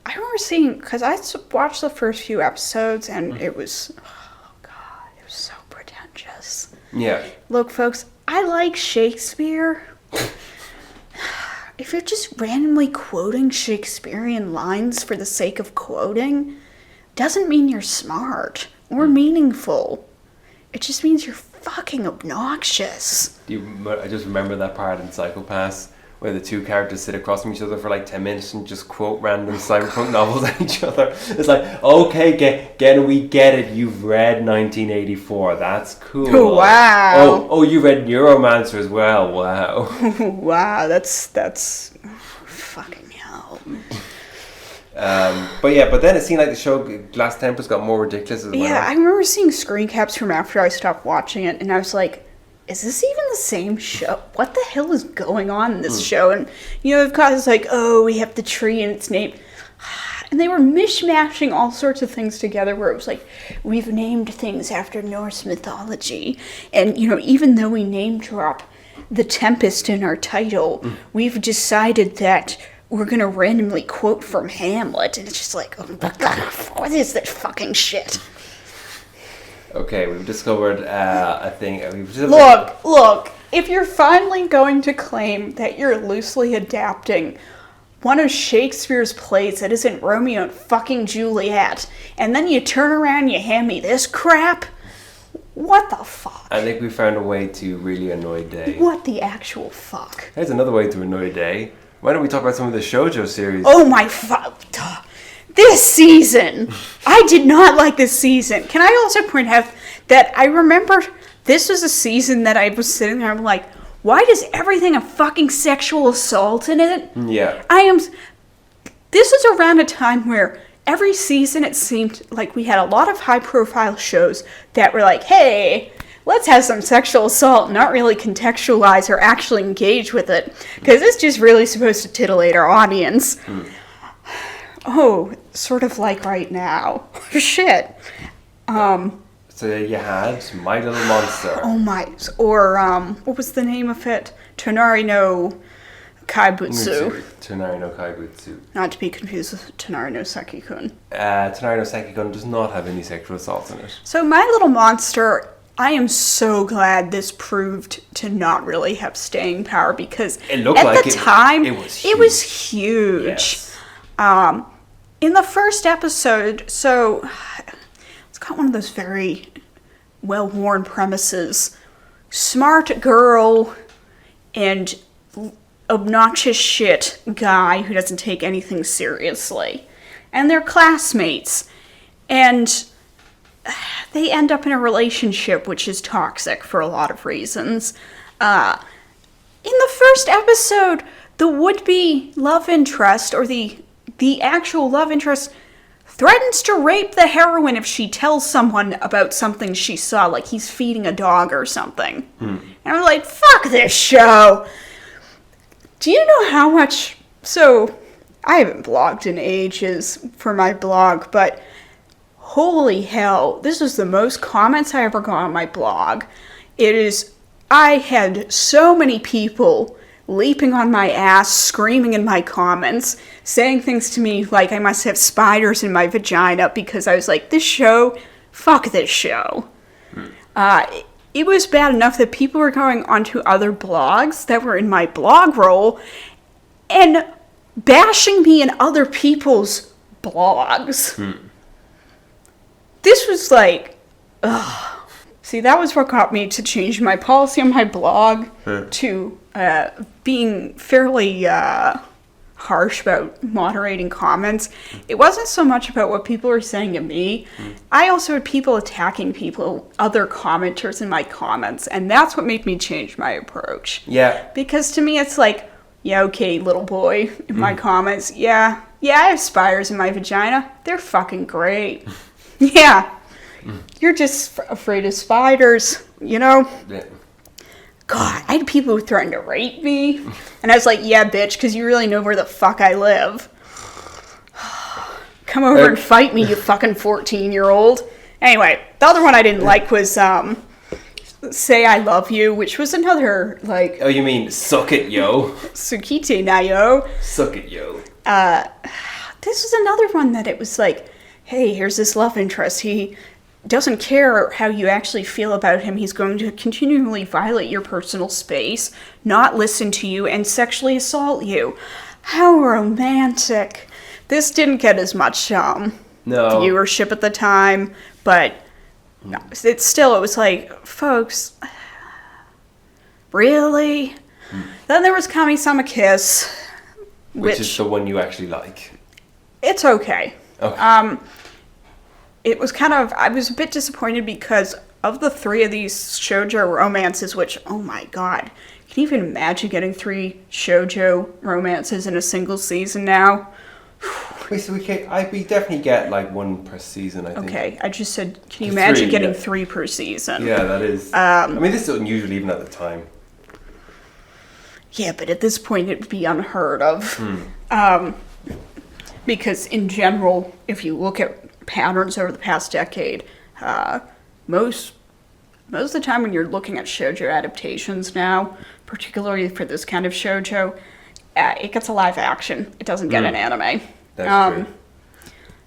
I remember seeing, because I watched the first few episodes and it was, oh God, it was so pretentious. Yeah. Look, folks, I like Shakespeare. If you're just randomly quoting Shakespearean lines for the sake of quoting, doesn't mean you're smart or meaningful. It just means you're fucking obnoxious. I just remember that part in Psychopaths where the two characters sit across from each other for like 10 minutes and just quote random cyberpunk novels at each other. It's like, okay, we get it. You've read 1984. That's cool. Wow. Oh, you read Neuromancer as well. Wow. Wow, that's fucking hell. But then it seemed like the show Glass Tempest got more ridiculous as well. Yeah, I remember seeing screen caps from after I stopped watching it, and I was like, is this even the same show? What the hell is going on in this show? And, you know, they've got this like, oh, we have the tree and its name. And they were mishmashing all sorts of things together where it was like, we've named things after Norse mythology. And, you know, even though we name drop the Tempest in our title, we've decided that we're going to randomly quote from Hamlet. And it's just like, oh my God, what is this fucking shit? Okay, we've discovered a thing. Look, if you're finally going to claim that you're loosely adapting one of Shakespeare's plays that isn't Romeo and fucking Juliet, and then you turn around and you hand me this crap, what the fuck? I think we found a way to really annoy Day. What the actual fuck? There's another way to annoy Day. Why don't we talk about some of the shoujo series? Oh my fuck. This season! I did not like this season. Can I also point out that I remember this was a season that I was sitting there, I'm like, why does everything have fucking sexual assault in it? Yeah. This was around a time where every season it seemed like we had a lot of high profile shows that were like, hey, let's have some sexual assault, not really contextualize or actually engage with it, because it's just really supposed to titillate our audience. Oh, sort of like right now. Shit. So you had My Little Monster. Oh my, or what was the name of it? Tonari no Kaibutsu. Tonari no Kaibutsu. Not to be confused with Tonari no Saki-kun. Tonari no Saki-kun does not have any sexual assaults in it. So My Little Monster, I am so glad this proved to not really have staying power, because it looked at like the time it was huge. Yes. In the first episode, so it's got one of those very well-worn premises. Smart girl and obnoxious shit guy who doesn't take anything seriously. And they're classmates. And they end up in a relationship which is toxic for a lot of reasons. In the first episode, the would-be love interest, or the the actual love interest threatens to rape the heroine if she tells someone about something she saw, like he's feeding a dog or something. And I'm like, fuck this show. Do you know how much... So, I haven't blogged in ages for my blog, but holy hell, this is the most comments I ever got on my blog. I had so many people leaping on my ass, screaming in my comments, saying things to me like I must have spiders in my vagina because I was like, this show, fuck this show. It was bad enough that people were going onto other blogs that were in my blog role and bashing me in other people's blogs. This was like, ugh. See, that was what got me to change my policy on my blog to being fairly harsh about moderating comments. It wasn't so much about what people were saying to me. I also had people attacking other commenters in my comments, and that's what made me change my approach. Yeah. Because to me, it's like, yeah, okay, little boy, in my comments, yeah, I have spiders in my vagina. They're fucking great. Yeah. You're just afraid of spiders, you know? Yeah. God, I had people who threatened to rape me. And I was like, yeah, bitch, because you really know where the fuck I live. Come over and fight me, you fucking 14-year-old. Anyway, the other one I didn't like was Say I Love You, which was another, like... Oh, you mean Suck It, Yo? Tsukite na yo. Suck It, Yo. This was another one that it was like, hey, here's this love interest. He doesn't care how you actually feel about him. He's going to continually violate your personal space, not listen to you, and sexually assault you. How romantic. This didn't get as much viewership at the time, but it was like, folks, really? Then there was Kami-sama Kiss, which is the one you actually like. It's okay. Okay. It was I was a bit disappointed because of the 3 of these shoujo romances, which, oh my god, can you even imagine getting 3 shoujo romances in a single season now? We definitely get like 1 per season, I think. Okay, I just said, can you imagine getting 3 per season? Yeah, that is. I mean, this is unusual even at the time. Yeah, but at this point it would be unheard of. Because in general, if you look at patterns over the past decade, most of the time when you're looking at shoujo adaptations now, particularly for this kind of shoujo, it gets a live action. It doesn't get an anime. That's true.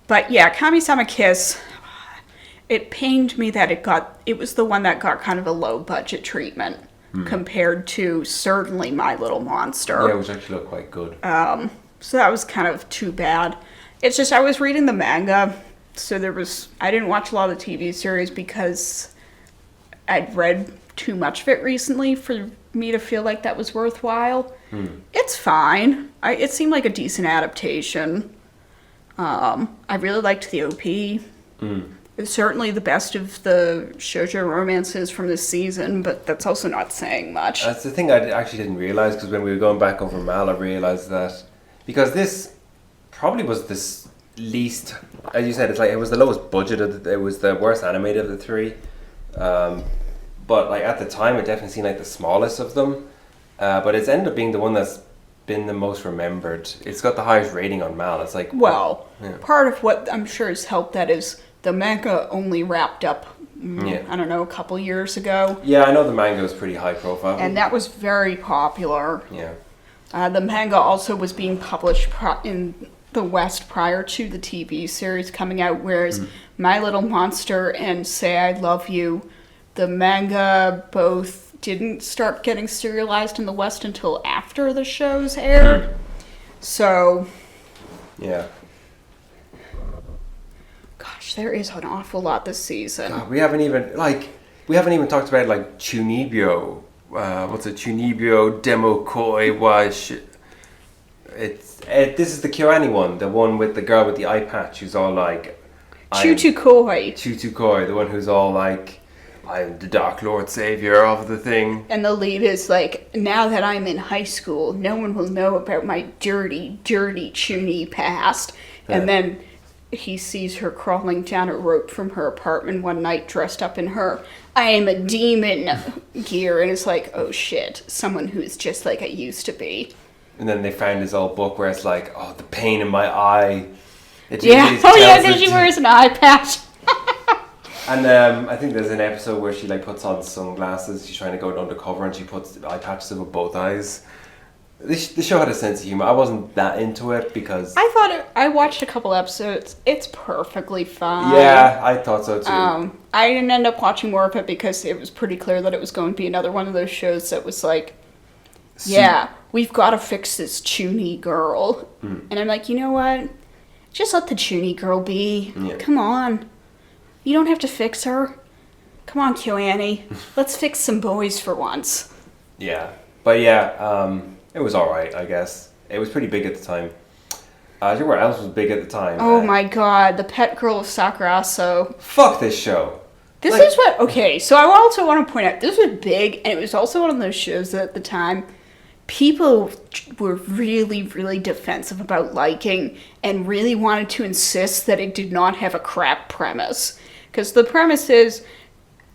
But yeah, Kami-sama Kiss, it pained me that it was the one that got kind of a low budget treatment compared to certainly My Little Monster. Yeah, which actually looked quite good. So that was kind of too bad. It's just I was reading the manga, so I didn't watch a lot of the TV series because I'd read too much of it recently for me to feel like that was worthwhile. It's fine. It seemed like a decent adaptation. I really liked the OP. It's certainly the best of the shoujo romances from this season, but that's also not saying much. That's the thing I actually didn't realize, because when we were going back over Mal, I realized that because this probably was the least, as you said, it was the lowest budget it was the worst animated of the 3. But like at the time, it definitely seemed like the smallest of them. But it's ended up being the one that's been the most remembered. It's got the highest rating on Mal. It's like, part of what I'm sure has helped that is the manga only wrapped up, I don't know, a couple years ago. Yeah, I know the manga was pretty high profile. And that was very popular. Yeah. The manga also was being published in the West prior to the TV series coming out, whereas My Little Monster and Say I Love You, the manga both didn't start getting serialized in the West until after the shows aired. So... yeah. Gosh, there is an awful lot this season. God, we haven't even talked about like Chunibyo. What's it? Chunibyo Demo Koi wa this is the Kyoani one, the one with the girl with the eye patch who's all like Chutukoi. Chutukoi, the one who's all like, I'm the Dark Lord Savior of the thing. And the lead is like, now that I'm in high school, no one will know about my dirty, dirty Chuny past. And then he sees her crawling down a rope from her apartment one night dressed up in her I am a demon gear. And it's like, oh shit, someone who's just like I used to be. And then they found his old book where it's like, oh, the pain in my eye. Yeah. Oh yeah, because she wears an eye patch. And I think there's an episode where she like puts on sunglasses. She's trying to go undercover, and she puts eye patches over both eyes. The show had a sense of humor. I wasn't that into it because I watched a couple episodes. It's perfectly fine. Yeah, I thought so too. I didn't end up watching more of it because it was pretty clear that it was going to be another one of those shows that was like, yeah, we've got to fix this Chuny girl. And I'm like, you know what? Just let the Chuny girl be. Yeah. Come on. You don't have to fix her. Come on, KyoAni. Let's fix some boys for once. Yeah. But yeah, it was alright, I guess. It was pretty big at the time. I think what else was big at the time? Oh my god, the pet girl of Sakuraso. Fuck this show. This is what... Okay, so I also want to point out, this was big, and it was also one of those shows that at the time, people were really, really defensive about liking and really wanted to insist that it did not have a crap premise. Because the premise is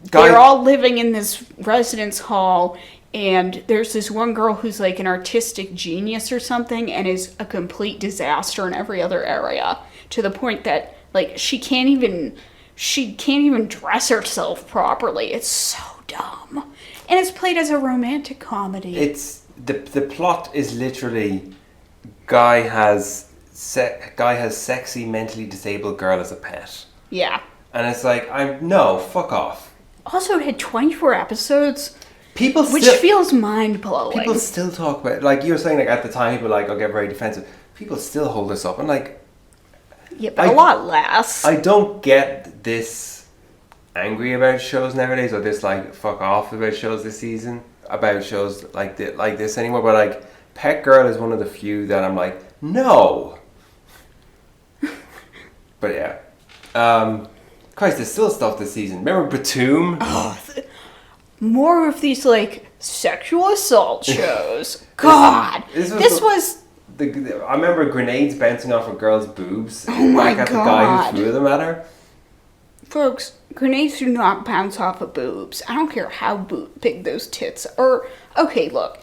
they're all living in this residence hall, and there's this one girl who's like an artistic genius or something and is a complete disaster in every other area, to the point that like she can't even dress herself properly. It's so dumb. And it's played as a romantic comedy. It's the plot is literally guy has sexy mentally disabled girl as a pet. Yeah. And it's like, no, fuck off. Also, it had 24 episodes, which still, feels mind-blowing. People still talk about it. Like you were saying, like at the time, people like, I'll get very defensive. People still hold this up. And like... Yeah, but a lot less. I don't get this angry about shows nowadays, or this like, fuck off about shows this season, about shows like this anymore. But like, Pet Girl is one of the few that I'm like, no. But yeah. Christ, there's still stuff this season. Remember Batum? Oh, more of these, like, sexual assault shows. God. This was... I remember grenades bouncing off a girl's boobs. Oh my God. The guy who threw them at her. Folks, grenades do not bounce off of boobs. I don't care how big those tits are. Okay, look.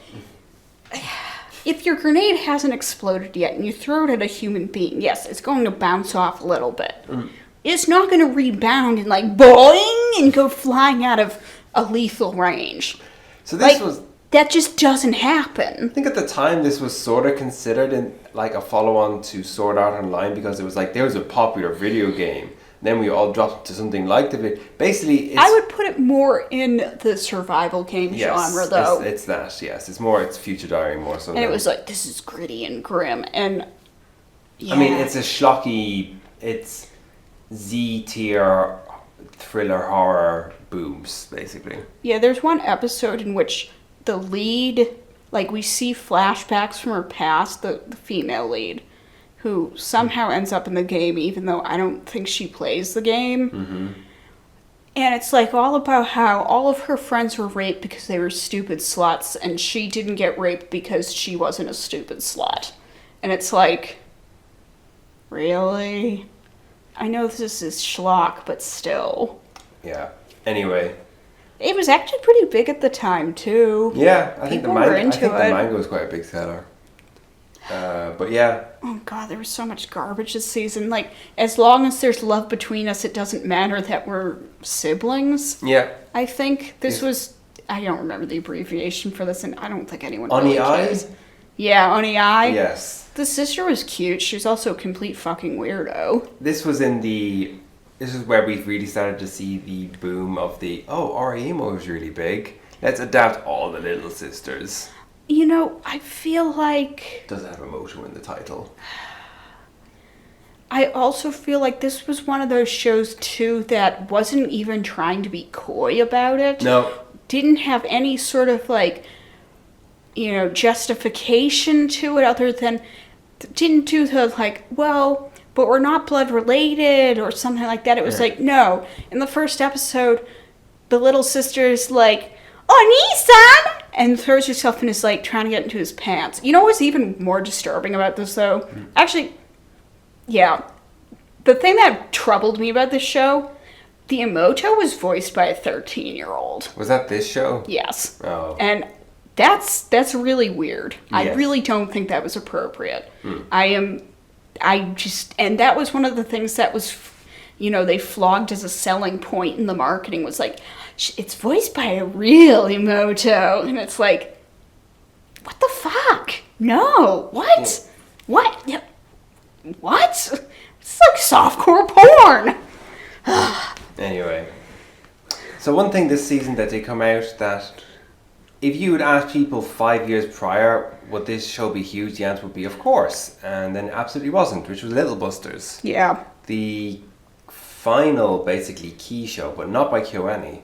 If your grenade hasn't exploded yet and you throw it at a human being, yes, it's going to bounce off a little bit. It's not going to rebound and like boing and go flying out of a lethal range. So this that just doesn't happen. I think at the time this was sort of considered in like a follow-on to Sword Art Online, because it was like there was a popular video game. Then we all dropped to something like the video. Basically, I would put it more in the survival game genre, though. It's that. Yes, it's Future Diary more so. And it was like, this is gritty and grim, and yeah. I mean, it's a schlocky. It's Z-tier thriller horror boobs, basically. Yeah, there's one episode in which the lead, like, we see flashbacks from her past, the female lead, who somehow ends up in the game, even though I don't think she plays the game. Mm-hmm. And it's like all about how all of her friends were raped because they were stupid sluts, and she didn't get raped because she wasn't a stupid slut. And it's like, really? I know this is schlock, but still. Yeah. Anyway. It was actually pretty big at the time, too. Yeah, I think the manga was quite a big seller. But yeah. Oh god, there was so much garbage this season. Like, as long as there's love between us, it doesn't matter that we're siblings. Yeah. I think this was... I don't remember the abbreviation for this, and I don't think anyone really cares. Oni-ai? Yeah, Oni-ai. Yes. The sister was cute. She was also a complete fucking weirdo. This is where we really started to see the boom of REMO was really big. Let's adapt all the little sisters. You know, I feel like... Does have emotion in the title. I also feel like this was one of those shows, too, that wasn't even trying to be coy about it. No. Didn't have any sort of, like, you know, justification to it other than... Didn't do the, like, well, but we're not blood related or something like that. It was like, no. In the first episode, the little sister's like, "Oh, Nissan!" and throws herself and is like trying to get into his pants. You know what's even more disturbing about this though? Actually, yeah. The thing that troubled me about this show, the Emoto was voiced by a 13-year-old. Was that this show? Yes. Oh. And that's really weird. I Yes. really don't think that was appropriate. And that was one of the things that was, they flogged as a selling point in the marketing was like, it's voiced by a real Emoto. And it's like, what the fuck? No. What? What? Yeah. What? It's like softcore porn. Anyway. So one thing this season that did come out that if you would ask people 5 years prior, would this show be huge? The answer would be, of course. And then absolutely wasn't, which was Little Busters. Yeah. The final, basically, key show, but not by KyoAni.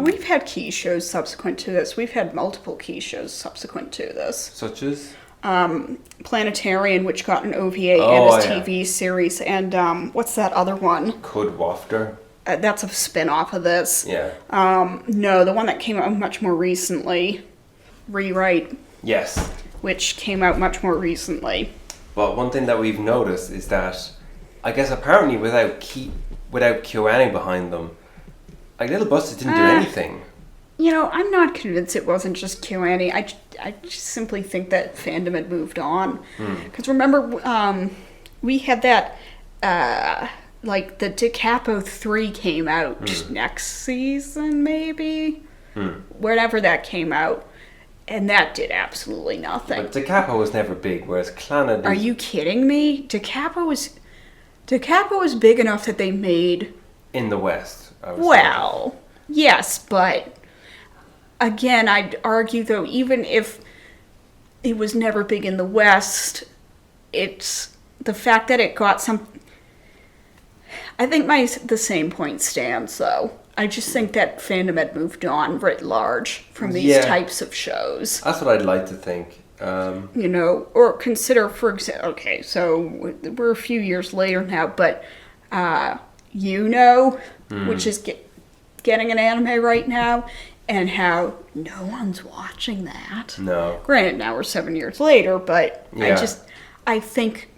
We've had key shows subsequent to this. We've had multiple key shows subsequent to this. Such as? Planetarian, which got an OVA Oh, and a yeah. TV series. And what's that other one? Could Wafter. That's a spin-off of this. Yeah. No, the one that came out much more recently. Rewrite. Yes. Which came out much more recently. But one thing that we've noticed is that, I guess apparently without KyoAni behind them, like Little Busters didn't do anything. I'm not convinced it wasn't just KyoAni. I just simply think that fandom had moved on. Because remember, we had that, like the Da Capo 3 came out next season, maybe? Whenever that came out. And that did absolutely nothing. But Da Capo was never big, whereas Clannad... Are you kidding me? Da Capo was big enough that they made... In the West, I would Well, yes, but... Again, I'd argue, though, even if it was never big in the West, it's the fact that it got some... I think the same point stands, though. I just think that fandom had moved on writ large from these types of shows. That's what I'd like to think. Or consider, for example... Okay, so we're a few years later now, but... which is getting an anime right now... And how no one's watching that. No. Granted, now we're 7 years later, but Yeah. I think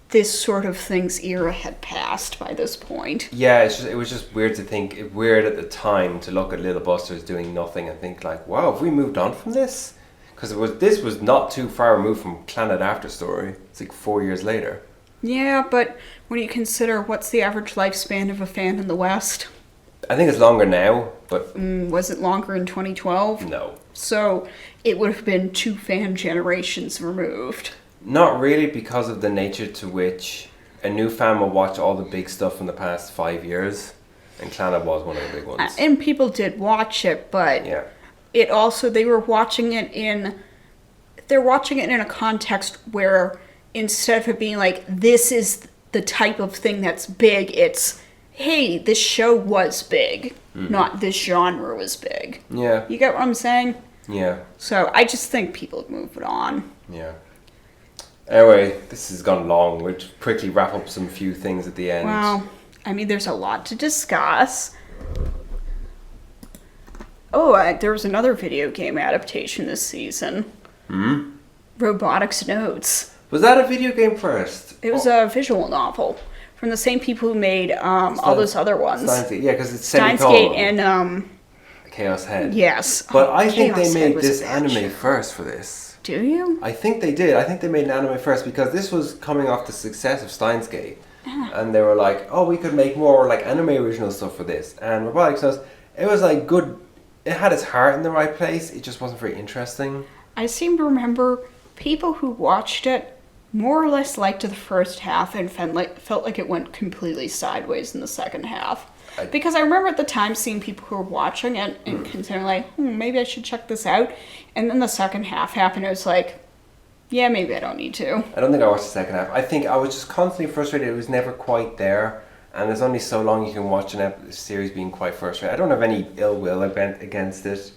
this sort of thing's era had passed by this point. Yeah, it was just weird to think, weird at the time to look at Little Busters doing nothing and think like, wow, have we moved on from this? Because this was not too far removed from Clannad After Story. It's like 4 years later. Yeah, but when you consider what's the average lifespan of a fan in the West? I think it's longer now, but... Was it longer in 2012? No. So it would have been 2 fan generations removed. Not really, because of the nature to which a new fan will watch all the big stuff from the past 5 years, and Clannad was one of the big ones. And people did watch it, but it also, they're watching it in a context where instead of it being like, this is the type of thing that's big, it's, hey, this show was big, not this genre was big. Yeah. You get what I'm saying? Yeah. So I just think people have moved on. Yeah. Anyway, this has gone long. We'll just quickly wrap up some few things at the end. Wow. I mean, there's a lot to discuss. Oh, there was another video game adaptation this season. Robotics Notes. Was that a video game first? It was a visual novel from the same people who made all those other ones. Steins Gate, yeah, because it's Steins semicolon. Gate and Chaos Head. yes. But I think Chaos they Head made was a this bad anime show. first for this. Do you? I think they did. I think they made an anime first because this was coming off the success of Steins Gate. And they were like, oh, we could make more like anime original stuff for this. And Robotics Notes, it was like good. It had its heart in the right place. It just wasn't very interesting. I seem to remember people who watched it more or less liked the first half and felt like it went completely sideways in the second half. Because I remember at the time seeing people who were watching it and considering like, maybe I should check this out. And then the second half happened. It was like, yeah, maybe I don't need to. I don't think I watched the second half. I think I was just constantly frustrated. It was never quite there. And there's only so long you can watch a series being quite frustrated. I don't have any ill will against it.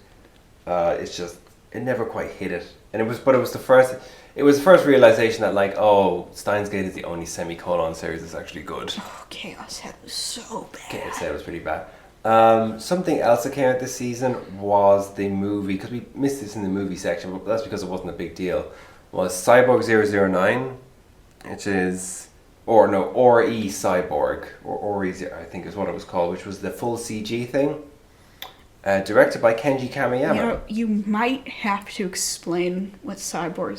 It's just, it never quite hit it. And it was the first realization that like, oh, Steins Gate is the only semicolon series that's actually good. Oh, Chaos Head was so bad. Chaos Head was pretty bad. Something else that came out this season was the movie, because we missed this in the movie section, but that's because it wasn't a big deal, was Cyborg 009, which is, or no, RE Cyborg, or RE, I think is what it was called, which was the full CG thing, directed by Kenji Kamiyama. You know, you might have to explain what Cyborg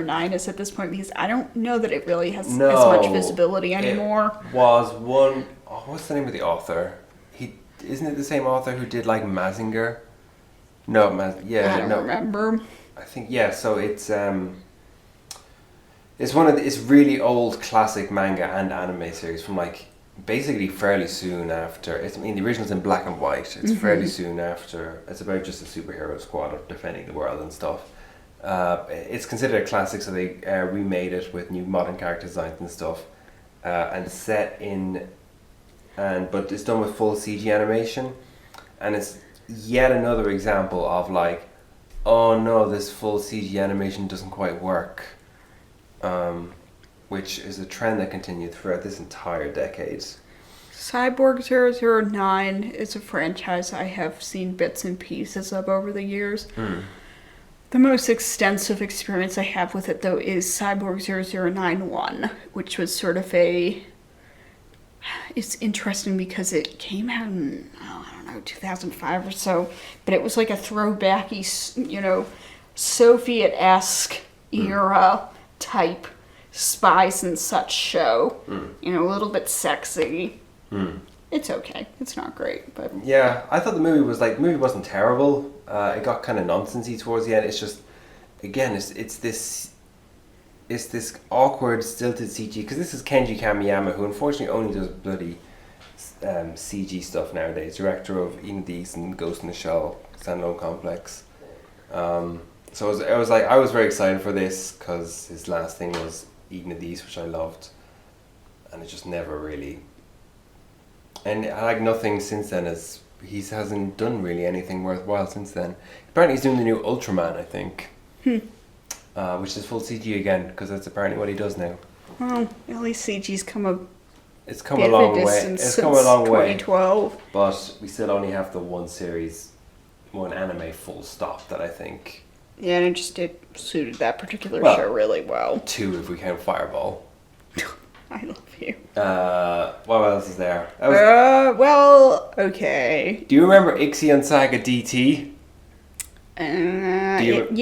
009 is at this point, because I don't know that it really has as much visibility anymore. It was one, what's the name of the author? Isn't it the same author who did like Mazinger? No, I don't remember. I think so. It's it's really old classic manga and anime series from like basically fairly soon after. The original's in black and white. It's fairly soon after. It's about just a superhero squad defending the world and stuff. It's considered a classic, so they remade it with new modern character designs and stuff, and set in. But it's done with full CG animation, and it's yet another example of like, oh no, this full CG animation doesn't quite work, which is a trend that continued throughout this entire decade. Cyborg 009 is a franchise I have seen bits and pieces of over the years. The most extensive experience I have with it, though, is Cyborg 009-1, which was sort of a... It's interesting because it came out in, I don't know, 2005 or so, but it was like a throwbacky, Soviet-esque era type spies and such show. A little bit sexy. It's okay. It's not great, but... Yeah, I thought the movie wasn't terrible. It got kind of nonsensy towards the end. It's just, again, it's this awkward, stilted CG, because this is Kenji Kamiyama, who unfortunately only does bloody CG stuff nowadays. Director of Eden These and Ghost in the Shell, Standalone Complex. So I was very excited for this, because his last thing was Eden of These, which I loved, and it just never really... And I like nothing since then, as he hasn't done really anything worthwhile since then. Apparently he's doing the new Ultraman, I think. Which is full CG again, because that's apparently what he does now. Well, at least CG's come a long way. It's come a long way. 2012. But we still only have the one anime full stop that I think... Yeah, and it suited that particular show really well. 2 if we count Fireball. I love you. What else is there? Well, okay. Do you remember Ixion Saga DT? It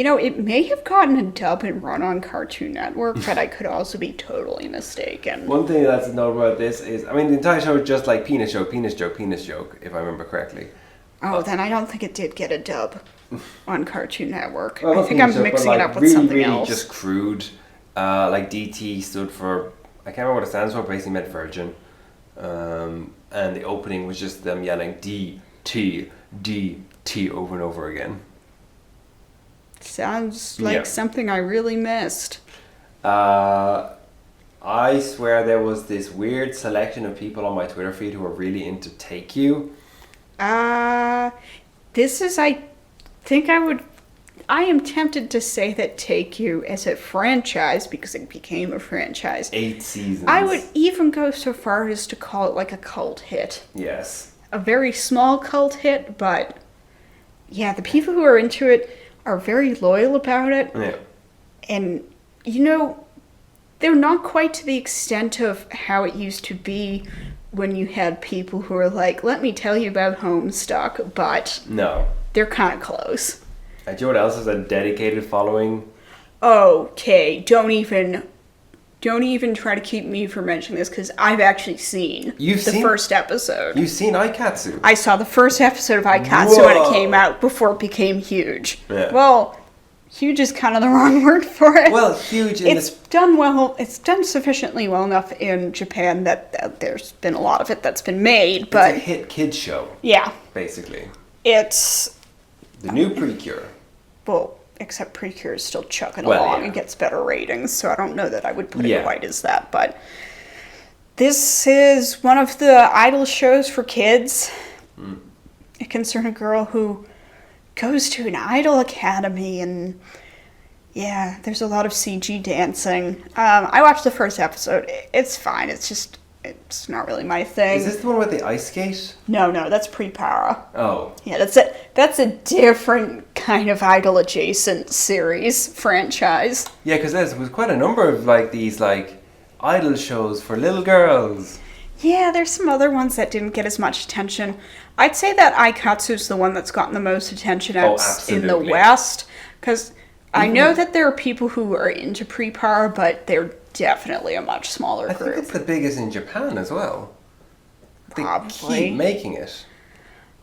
may have gotten a dub and run on Cartoon Network, but I could also be totally mistaken. One thing that's notable about this is, the entire show is just like penis joke, if I remember correctly. Oh, then I don't think it did get a dub on Cartoon Network. Well, I think I'm mixing it up with something else. Really just crude. Like DT stood for, I can't remember what it stands for, basically meant virgin. And the opening was just them yelling DT, DT over and over again. Sounds like something I really missed. I swear there was this weird selection of people on my Twitter feed who were really into Take You. This is, I am tempted to say that Take You as a franchise, because it became a franchise. 8 seasons. I would even go so far as to call it like a cult hit. Yes. A very small cult hit, but yeah, the people who are into it are very loyal about it. Yeah. And, they're not quite to the extent of how it used to be when you had people who were like, let me tell you about Homestuck, but no, they're kind of close. Do you know what else has a dedicated following? Okay, don't even try to keep me from mentioning this, because I've actually seen the first episode. You've seen Aikatsu? I saw the first episode of Aikatsu when it came out, before it became huge. Yeah. Well, huge is kind of the wrong word for it. Well, huge done well. It's done sufficiently well enough in Japan that there's been a lot of it that's been made, but... It's a hit kids show. Yeah. Basically. It's... The new Precure. Well, except Precure is still chugging along and gets better ratings, so I don't know that I would put it quite as that, but... This is one of the idol shows for kids. It concerns a girl who goes to an idol academy, and there's a lot of CG dancing. I watched the first episode. It's fine. It's It's not really my thing. Is this the one with the ice skate? No, that's pre-para. Oh. Yeah, that's a different kind of Idol adjacent series franchise. Yeah, because there was quite a number of like these like idol shows for little girls. Yeah, there's some other ones that didn't get as much attention. I'd say that Aikatsu's the one that's gotten the most attention out in the West. Because I know that there are people who are into pre-par, but they're definitely a much smaller group. I think it's the biggest in Japan as well. They Probably. keep making it.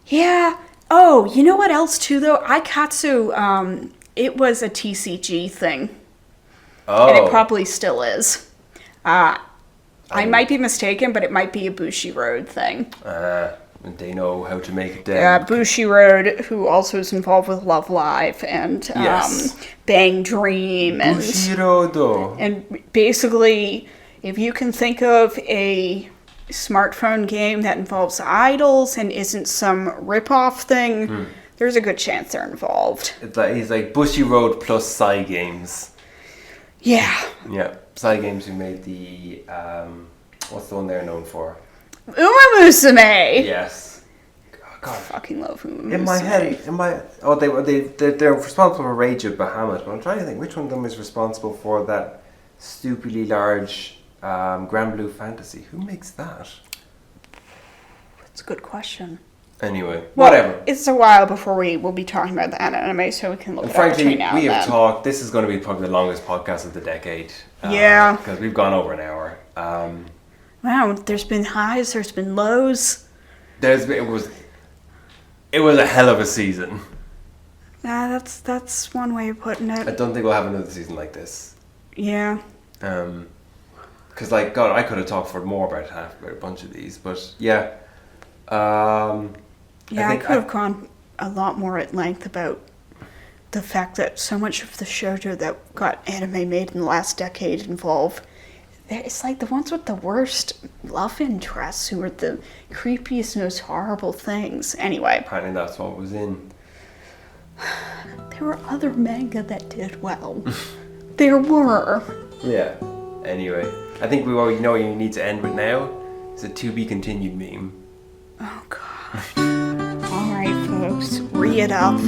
Yeah. Oh, you know what else too though? Aikatsu, it was a TCG thing. Oh. And it probably still is. I might be mistaken, but it might be a Bushiroad thing. They know how to make it down. Bushiroad, who also is involved with Love Live and Bang Dream. And Bushiroad. And basically, if you can think of a smartphone game that involves idols and isn't some rip-off thing, there's a good chance they're involved. He's like Bushiroad plus Psy Games. Yeah. Yeah, Psy Games who made the what's the one they're known for? Uma Musume! Yes. Oh, God. I fucking love Uma Musume. In my head, they're responsible for Rage of Bahamut, but I'm trying to think which one of them is responsible for that stupidly large Grand Blue Fantasy. Who makes that? That's a good question. Anyway, Well, whatever. it's a while before we will be talking about the anime, so we can look And at it frankly, between now we and have then. talked. This is going to be probably the longest podcast of the decade. Yeah. Because we've gone over an hour. Wow, there's been highs, there's been lows. It was a hell of a season. Yeah, that's one way of putting I it. don't think we'll have another season like this. Yeah. Because like God, I could have talked for more about a bunch of these, but yeah. I could have gone a lot more at length about the fact that so much of the shoujo that got anime made in the last decade involve. It's like the ones with the worst love interests who are the creepiest, most horrible things. Anyway. Apparently that's what was in. There were other manga that did well. There were. Yeah. Anyway, I think what you need to end with now is a to be continued meme. Oh, God. All right, folks. Re it up.